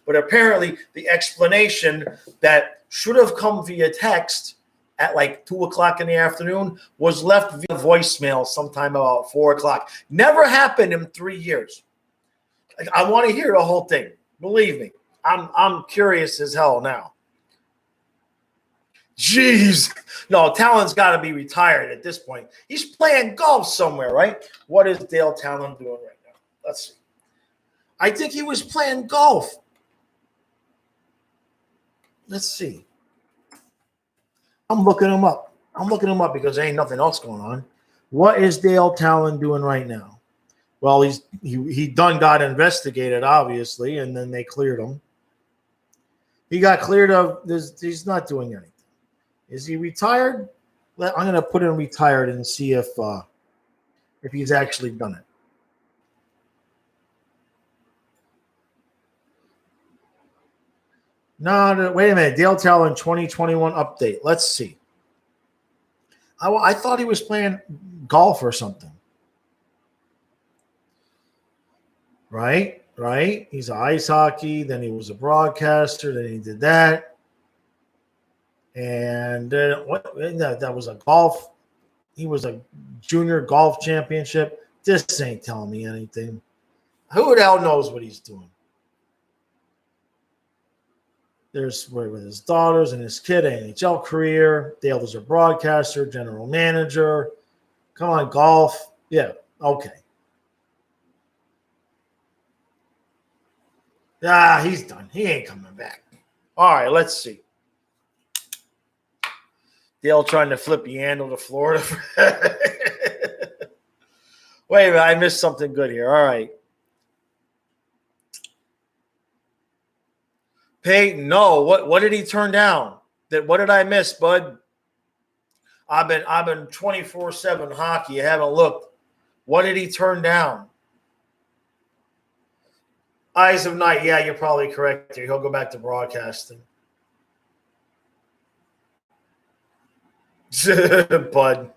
But apparently the explanation that should have come via text at like 2 o'clock in the afternoon was left via voicemail sometime about 4 o'clock. Never happened in 3 years. I want to hear the whole thing. Believe me, I'm curious as hell now. Jeez. No, Talon's got to be retired at this point. He's playing golf somewhere, right? What is Dale Talon doing right now? Let's see. I think he was playing golf. Let's see. I'm looking him up because there ain't nothing else going on. What is Dale Talon doing right now? Well, he done got investigated, obviously, and then they cleared him. He got cleared of this. He's not doing anything. Is he retired? I'm going to put him retired and see if he's actually done it. No, wait a minute. Dale Talon 2021 update. Let's see. I thought he was playing golf or something. Right. He's ice hockey. Then he was a broadcaster. Then he did that. And that was a golf. He was a junior golf championship. This ain't telling me anything. Who the hell knows what he's doing? There's with his daughters and his kid, NHL career. Dale was a broadcaster, general manager. Come on, golf. Yeah, okay. He's done. He ain't coming back. All right, let's see. Dale trying to flip Yandel to Florida. Wait a minute, I missed something good here. All right. Peyton, no. What did he turn down? What did I miss, bud? I've been 24/7 hockey. I haven't looked. What did he turn down? Eyes of Night. Yeah, you're probably correct here. He'll go back to broadcasting. Bud.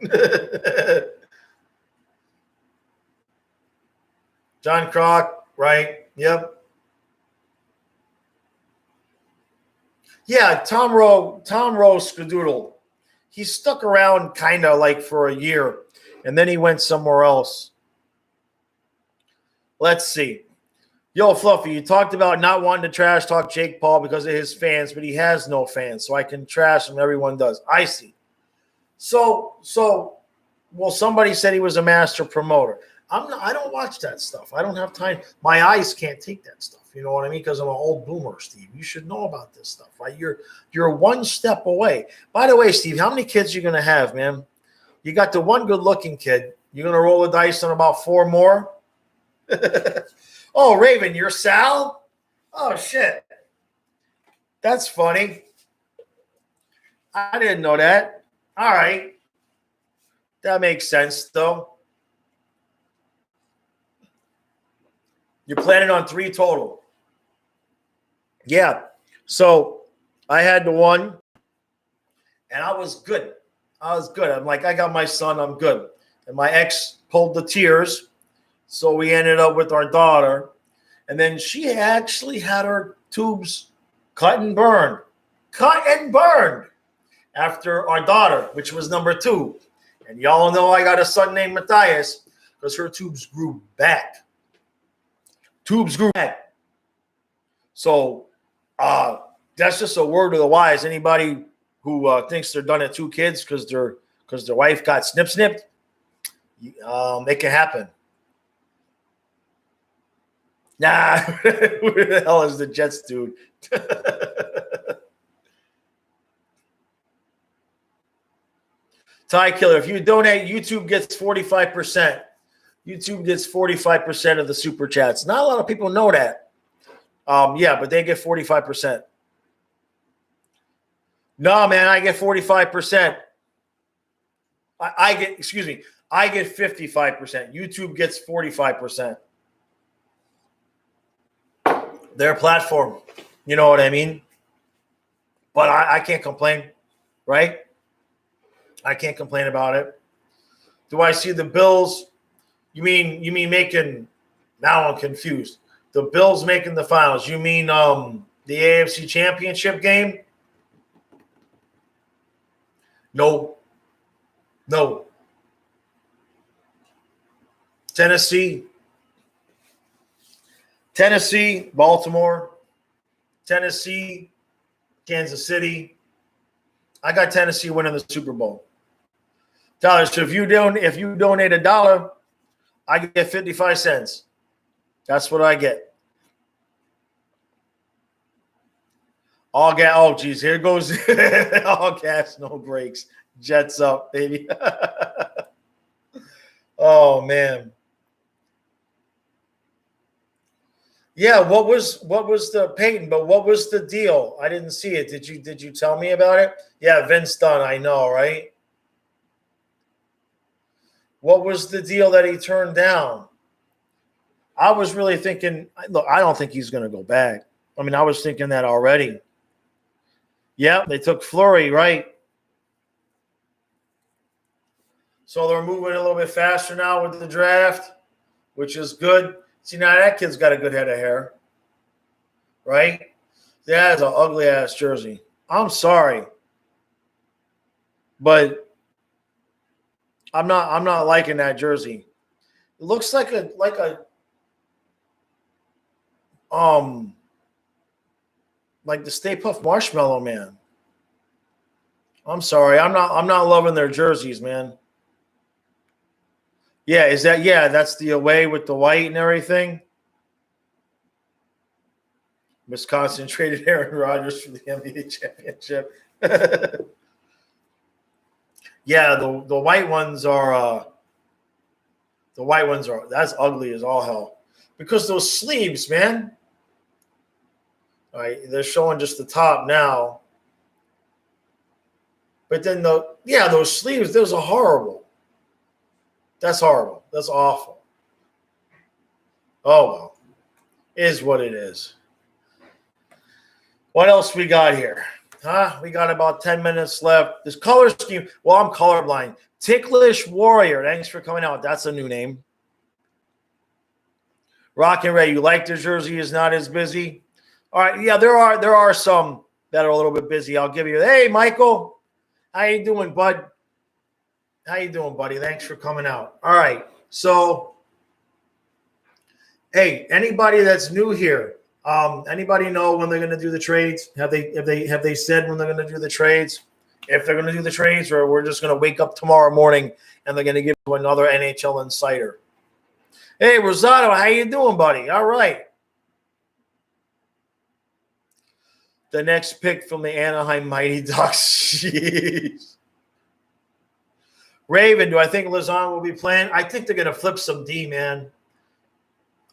John Kroc, right? Yep. Yeah, Tom Rowe Skadoodle. He stuck around kind of like for a year, and then he went somewhere else. Let's see. Yo, Fluffy, you talked about not wanting to trash talk Jake Paul because of his fans, but he has no fans, so I can trash him. Everyone does. I see. So, well, somebody said he was a master promoter. I don't watch that stuff. I don't have time. My eyes can't take that stuff. You know what I mean? Because I'm an old boomer, Steve. You should know about this stuff, right? You're one step away. By the way, Steve, how many kids are you gonna have, man? You got the one good-looking kid. You're gonna roll the dice on about 4 more. Oh, Raven, you're Sal? Oh shit, that's funny. I didn't know that. All right, that makes sense, though. You're planning on 3 total. Yeah. So I had the one, and I was good. I'm like, I got my son. I'm good. And my ex pulled the tears. So we ended up with our daughter. And then she actually had her tubes cut and burned after our daughter, which was number 2. And y'all know I got a son named Matthias because her tubes grew back. So that's just a word of the wise. Anybody who thinks they're done at 2 kids because their wife got snipped, it can happen. Nah, who the hell is the Jets dude? Ty Killer, if you donate, YouTube gets 45%. YouTube gets 45% of the super chats. Not a lot of people know that. Yeah, but they get 45%. No, man, I get 45%. I get 55%. YouTube gets 45%. Their platform. You know what I mean? But I can't complain, right? I can't complain about it. Do I see the Bills? You mean making? Now I'm confused. The Bills making the finals. You mean the AFC Championship game? No. Tennessee, Baltimore, Tennessee, Kansas City. I got Tennessee winning the Super Bowl. Tyler, so if you donate $1, I get 55 cents. That's what I get. All gas. Oh, geez, here goes all gas, no brakes. Jets up, baby. Oh man. Yeah, what was the Peyton? But what was the deal? I didn't see it. Did you tell me about it? Yeah, Vince Dunn. I know, right? What was the deal that he turned down? I was really thinking. Look, I don't think he's going to go back. I mean, I was thinking that already. Yeah, they took Fleury, right? So they're moving a little bit faster now with the draft, which is good. See, now that kid's got a good head of hair, right? That is an ugly-ass jersey. I'm sorry, but I'm not liking that jersey. It looks like a like the Stay Puft Marshmallow Man. I'm sorry, I'm not loving their jerseys, man. Yeah, that's the away with the white and everything. Wisconsin traded Aaron Rodgers for the NBA championship. Yeah, the white ones are that's ugly as all hell. Because those sleeves, man. All right, they're showing just the top now. But then those sleeves, those are horrible. That's horrible. That's awful. Oh, well. Is what it is. What else we got here? We got about 10 minutes left. This color scheme. Well, I'm colorblind. Ticklish Warrior. Thanks for coming out. That's a new name. Rock and Ray. You like the jersey is not as busy. All right. Yeah, there are some that are a little bit busy. I'll give you. Hey, Michael. How you doing, bud? How you doing, buddy? Thanks for coming out. All right. So, hey, anybody that's new here, anybody know when they're going to do the trades? Have they said when they're going to do the trades? If they're going to do the trades, or we're just going to wake up tomorrow morning and they're going to give you another NHL insider. Hey, Rosado, how you doing, buddy? All right. The next pick from the Anaheim Mighty Ducks. Jeez. Raven, do I think Lazon will be playing? I think they're going to flip some D, man.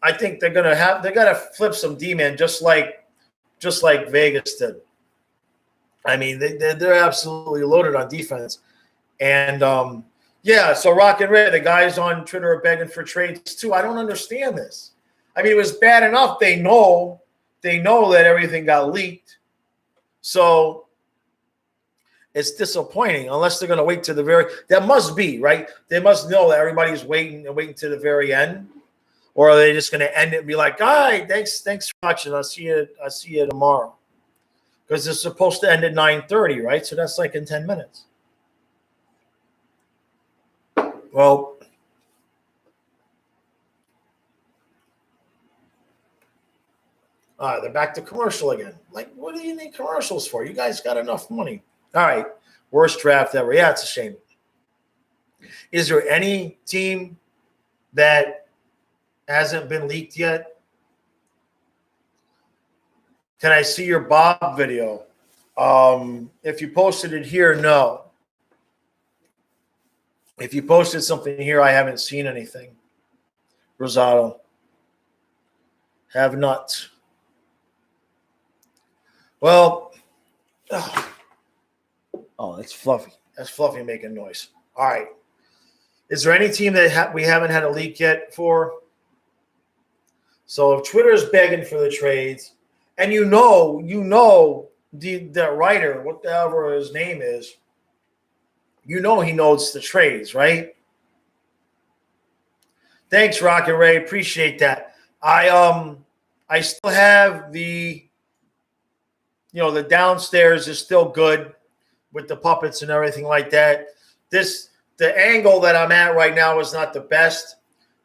I think they're going to flip some D, man, just like Vegas did. I mean, they're absolutely loaded on defense. And, so Rock and Ray, the guys on Twitter are begging for trades too. I don't understand this. I mean, it was bad enough. They know that everything got leaked. So it's disappointing unless they're going to wait to the very. That must be right. They must know that everybody's waiting to the very end, or are they just going to end it and be like, "All right, thanks for watching. I'll see you tomorrow," because it's supposed to end at 9:30, right? So that's like in 10 minutes. Well, they're back to commercial again. Like, what do you need commercials for? You guys got enough money. All right, worst draft ever. Yeah, it's a shame. Is there any team that hasn't been leaked yet? Can I see your Bob video? If you posted it here, no. If you posted something here, I haven't seen anything. Rosado. Have not. Well, oh, that's Fluffy. That's Fluffy making noise. All right. Is there any team that we haven't had a leak yet for? So if Twitter's begging for the trades, and you know that writer, whatever his name is, he knows the trades, right? Thanks, Rocket Ray. Appreciate that. I still have the downstairs is still good with the puppets and everything like that. The angle that I'm at right now is not the best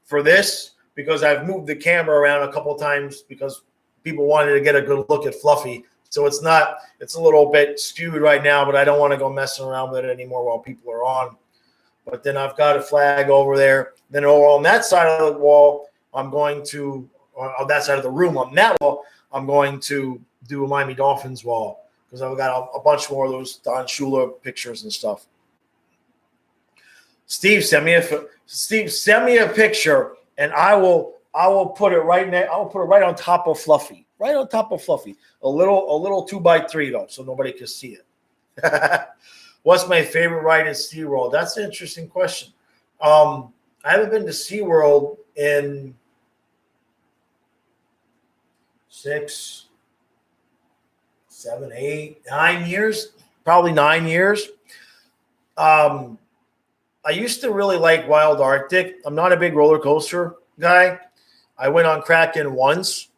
for this because I've moved the camera around a couple times because people wanted to get a good look at Fluffy. So it's a little bit skewed right now, but I don't want to go messing around with it anymore while people are on. But then I've got a flag over there. Then over on that side of the wall, on that side of the room, on that wall, I'm going to do a Miami Dolphins wall because I've got a bunch more of those Don Shula pictures and stuff. Steve, send me a picture, and I will put it right there. I'll put it right on top of Fluffy. Right on top of Fluffy. A little 2x3 though, so nobody can see it. What's my favorite ride at SeaWorld? That's an interesting question. I haven't been to SeaWorld in 6, 7, 8, 9 years. Probably 9 years. I used to really like Wild Arctic. I'm not a big roller coaster guy. I went on Kraken once,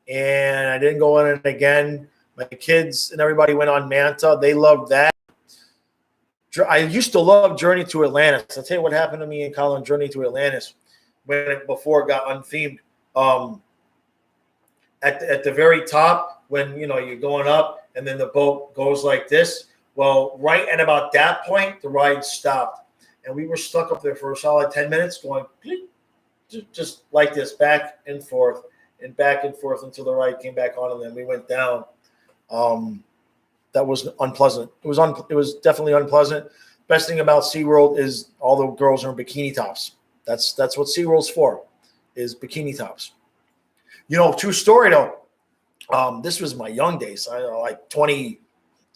and I didn't go on it again. My kids and everybody went on Manta. They loved that. I used to love Journey to Atlantis. I'll tell you what happened to me and Colin Journey to Atlantis before it got unthemed. At the very top, when you're going up and then the boat goes like this. Well, right at about that point, the ride stopped. And we were stuck up there for a solid 10 minutes going just like this, back and forth until the ride came back on, and then we went down. That was unpleasant. It was definitely unpleasant. Best thing about SeaWorld is all the girls are in bikini tops. That's what SeaWorld's for, is bikini tops. True story though. This was my young days. I like 20,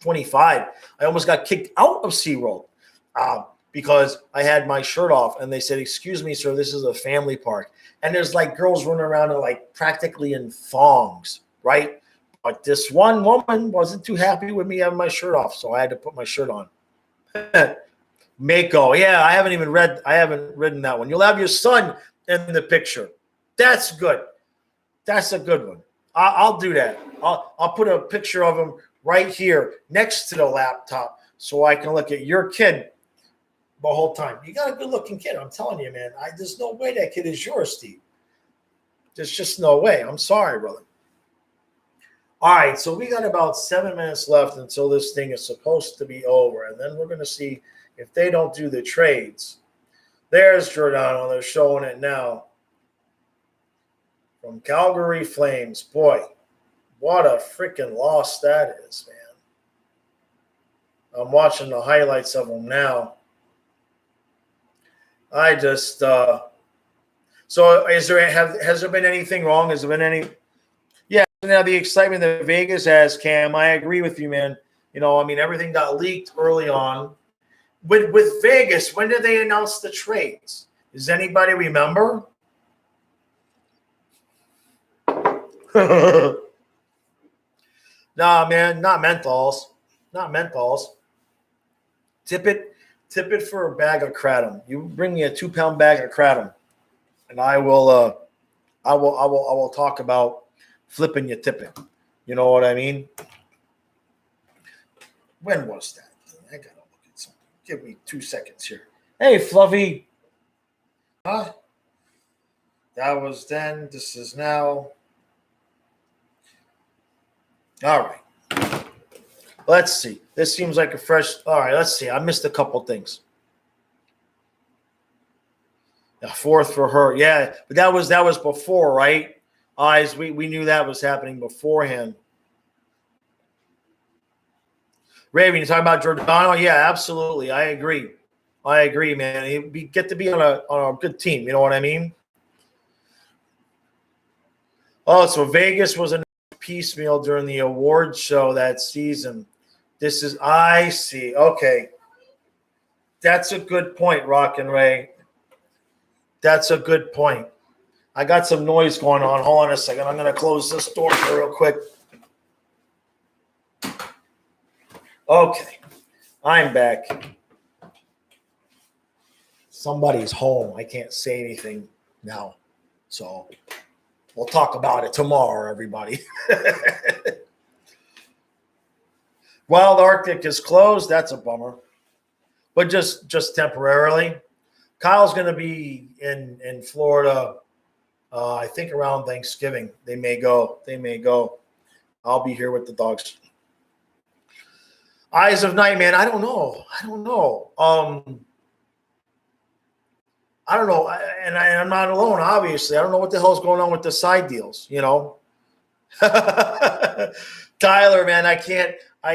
25. I almost got kicked out of SeaWorld. Because I had my shirt off and they said, "Excuse me, sir, this is a family park." And there's like girls running around and like practically in thongs, right? But this one woman wasn't too happy with me having my shirt off, so I had to put my shirt on. Mako, yeah, I haven't ridden that one. You'll have your son in the picture. That's good. That's a good one. I'll do that. I'll put a picture of him right here next to the laptop so I can look at your kid the whole time. You got a good-looking kid. I'm telling you, man. There's no way that kid is yours, Steve. There's just no way. I'm sorry, brother. All right, so we got about 7 minutes left until this thing is supposed to be over, and then we're going to see if they don't do the trades. There's Giordano. They're showing it now. From Calgary Flames. Boy, what a freaking loss that is, man. I'm watching the highlights of them now. I just so has there been anything wrong? Has there been any? Yeah, now the excitement that Vegas has, Cam. I agree with you, man. Everything got leaked early on. With Vegas, when did they announce the trades? Does anybody remember? Nah, man, not menthols. Not menthols. Tip it for a bag of kratom. You bring me a 2-pound bag of kratom, and I will talk about flipping you tipping. You know what I mean? When was that? I gotta look at something. Give me 2 seconds here. Hey, Fluffy. Huh? That was then. This is now. All right. Let's see. This seems like a fresh. All right. Let's see. I missed a couple things. The 4th for her. Yeah, but that was before, right? Eyes. We knew that was happening beforehand. Raven, you talking about Giordano? Yeah, absolutely. I agree, man. We get to be on a good team. You know what I mean? Oh, so Vegas was a piecemeal during the award show that season. I see. Okay. That's a good point, Rock and Ray. That's a good point. I got some noise going on. Hold on a second. I'm going to close this door real quick. Okay. I'm back. Somebody's home. I can't say anything now. So we'll talk about it tomorrow, everybody. Wild Arctic is closed. That's a bummer. But just temporarily. Kyle's going to be in Florida, I think around Thanksgiving. They may go. I'll be here with the dogs. Eyes of Night, man. I don't know. I don't know. And I'm not alone, obviously. I don't know what the hell's going on with the side deals, you know. Tyler, man, I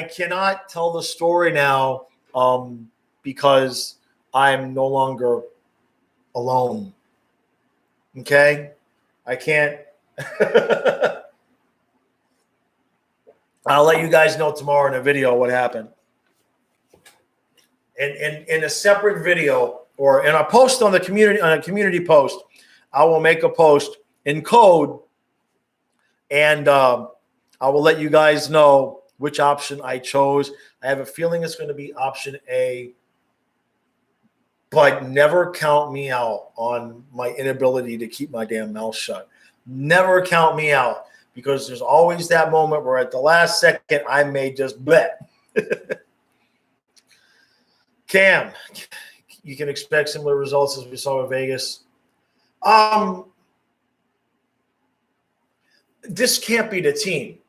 cannot tell the story now because I'm no longer alone. Okay? I can't. I'll let you guys know tomorrow in a video what happened. In a separate video or in a post on a community post, I will make a post in code and I will let you guys know which option I chose. I have a feeling it's going to be option A, but never count me out on my inability to keep my damn mouth shut. Never count me out. Because there's always that moment where at the last second I may just bet. Cam, you can expect similar results as we saw in Vegas. This can't be the team.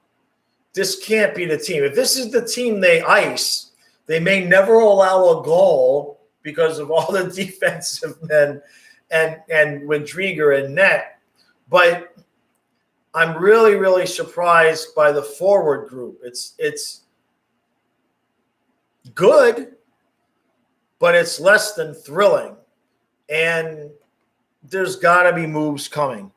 This can't be the team. If this is the team they ice, they may never allow a goal because of all the defensive men and with Drieger and net. But I'm really, really surprised by the forward group. It's good, but it's less than thrilling. And there's got to be moves coming.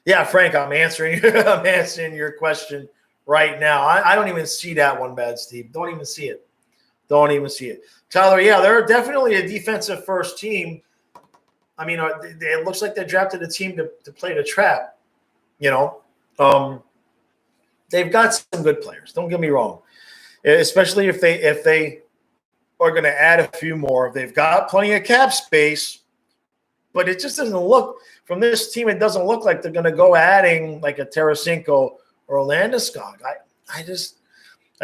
Yeah, Frank, I'm answering your question right now. I don't even see that one, Bad Steve. Don't even see it. Tyler, yeah, they're definitely a defensive first team. I mean, it looks like they drafted a team to play the trap, you know. They've got some good players. Don't get me wrong, especially if they are going to add a few more. They've got plenty of cap space, but it just doesn't look from this team. It doesn't look like they're going to go adding like a Tarasenko or a Landeskog. I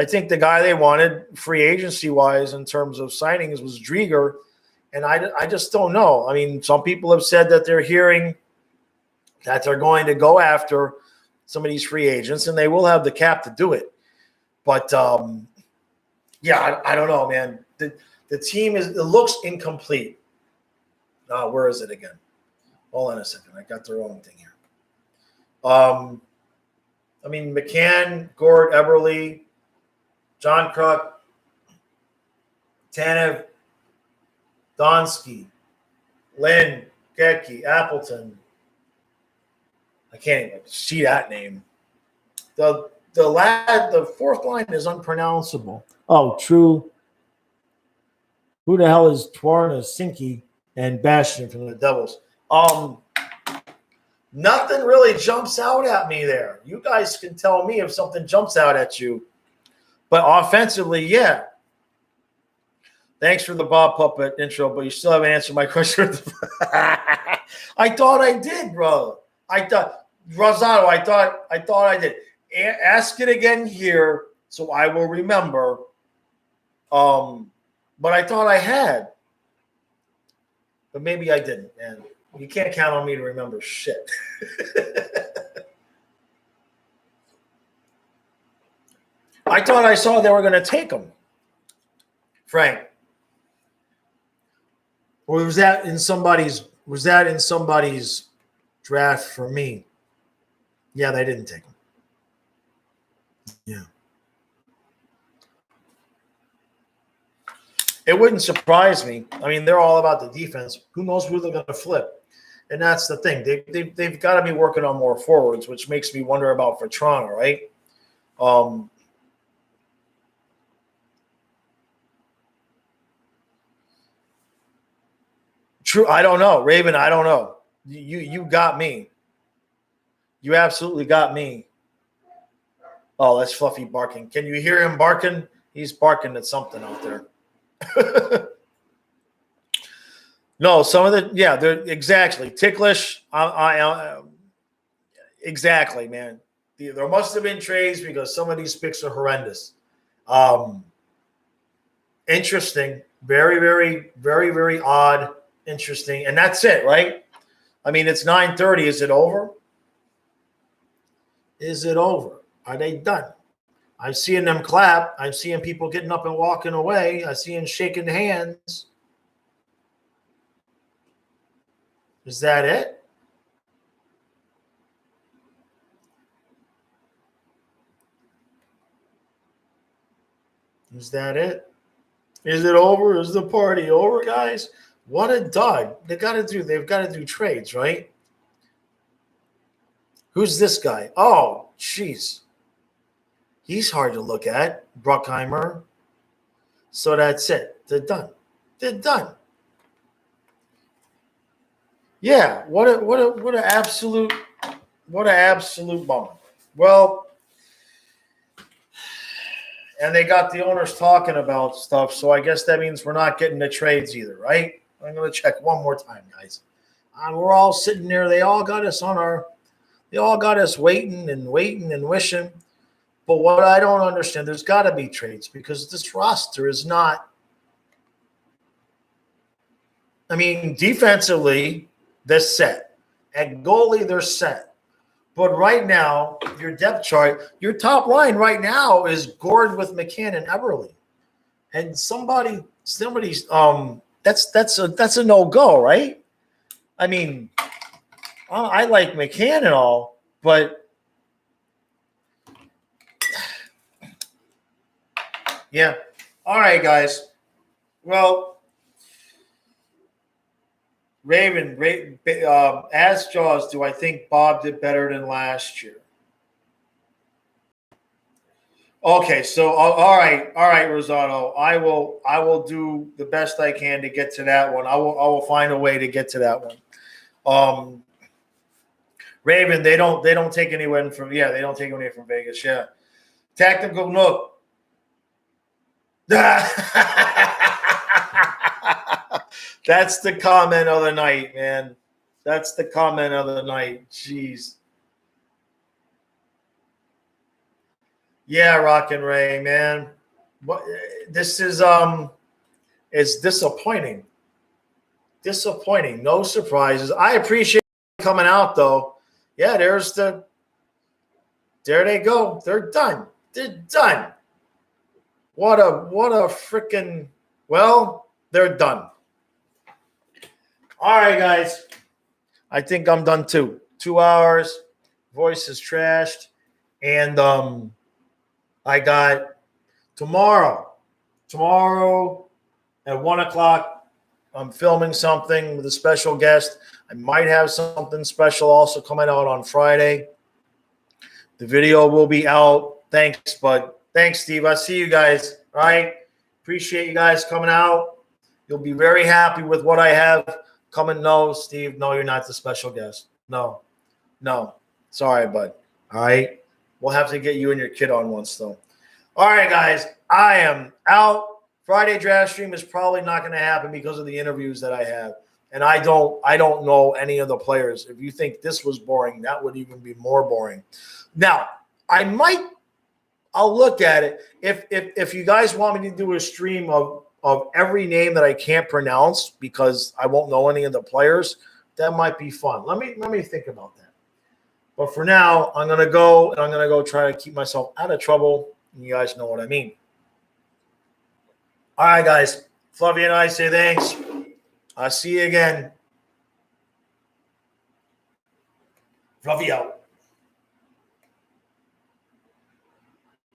think the guy they wanted free agency wise in terms of signings was Drieger, and I just don't know. I mean, some people have said that they're hearing that they're going to go after some of these free agents, and they will have the cap to do it. But, yeah, I don't know, man. The team it looks incomplete. Where is it again? Hold on a second. I got the wrong thing here. I mean, McCann, Gord, Eberle, John Kruk, Tanev, Donskey, Lynn, Getke, Appleton. I can't even see that name. The fourth line is unpronounceable. Oh, true. Who the hell is Twarna Sinky and Bastion from the Devils? Nothing really jumps out at me there. You guys can tell me if something jumps out at you. But offensively, yeah. Thanks for the Bob Puppet intro, but you still haven't answered my question. I thought I did, bro. I thought Rosado. I thought I did. Ask it again here, so I will remember. But I thought I had, but maybe I didn't. And you can't count on me to remember shit. I thought I saw they were going to take him, Frank. Or was that in somebody's draft for me? Yeah, they didn't take him. Yeah. It wouldn't surprise me. I mean, they're all about the defense. Who knows who they're going to flip? And that's the thing. They've got to be working on more forwards, which makes me wonder about for Toronto, right? True. I don't know. Raven, I don't know. You got me. You absolutely got me. Oh, that's Fluffy barking. Can you hear him barking? He's barking at something out there. No, some of they're exactly ticklish. Exactly, man. There must have been trades because some of these picks are horrendous. Interesting. Very, very, very, very odd. Interesting. And that's it, right? I mean, it's 9:30. Is it over? Is it over? Are they done? I'm seeing them clap. I'm seeing people getting up and walking away. I'm seeing shaking hands. Is that it? Is that it? Is it over? Is the party over, guys? What a dud. They've got to do trades, right? Who's this guy? Oh, jeez. He's hard to look at, Bruckheimer. So that's it. They're done. They're done. Yeah, what an absolute bummer. Well, and they got the owners talking about stuff, so I guess that means we're not getting the trades either, right? I'm going to check one more time, guys. We're all sitting there. They all got us waiting and wishing. But what I don't understand, there's got to be trades because this roster is not. I mean, defensively, they're set. At goalie, they're set. But right now, your depth chart, your top line right now is Gord with McCann and Eberle. And somebody's that's a no-go, right? I mean, I like McCann and all, but yeah. All right, guys. Well, Raven, as Jaws, do I think Bob did better than last year? Okay, so all right, Rosado. I will do the best I can to get to that one. I will find a way to get to that one. Raven, they don't take anyone from they don't take anyone from Vegas. Yeah, tactical nook. That's the comment of the night, man. That's the comment of the night. Jeez. Yeah, Rockin' Ray, man. What this is it's disappointing. Disappointing. No surprises. I appreciate coming out though. Yeah, there they go. They're done. They're done. What a freaking they're done. All right, guys. I think I'm done too. 2 hours. Voice is trashed. And I got tomorrow at 1:00. I'm filming something with a special guest. I might have something special also coming out on Friday. The video will be out. Thanks, bud. Thanks, Steve. I see you guys. All right. Appreciate you guys coming out. You'll be very happy with what I have coming. No, Steve. No, you're not the special guest. No. No. Sorry, bud. All right. We'll have to get you and your kid on once, though. All right, guys. I am out. Friday draft stream is probably not going to happen because of the interviews that I have. And I don't know any of the players. If you think this was boring, that would even be more boring. Now, I'll look at it. If you guys want me to do a stream of every name that I can't pronounce because I won't know any of the players, that might be fun. Let me think about that. But for now, I'm gonna go try to keep myself out of trouble. You guys know what I mean. All right, guys. Fluffy and I say thanks. I'll see you again. Fluffy out.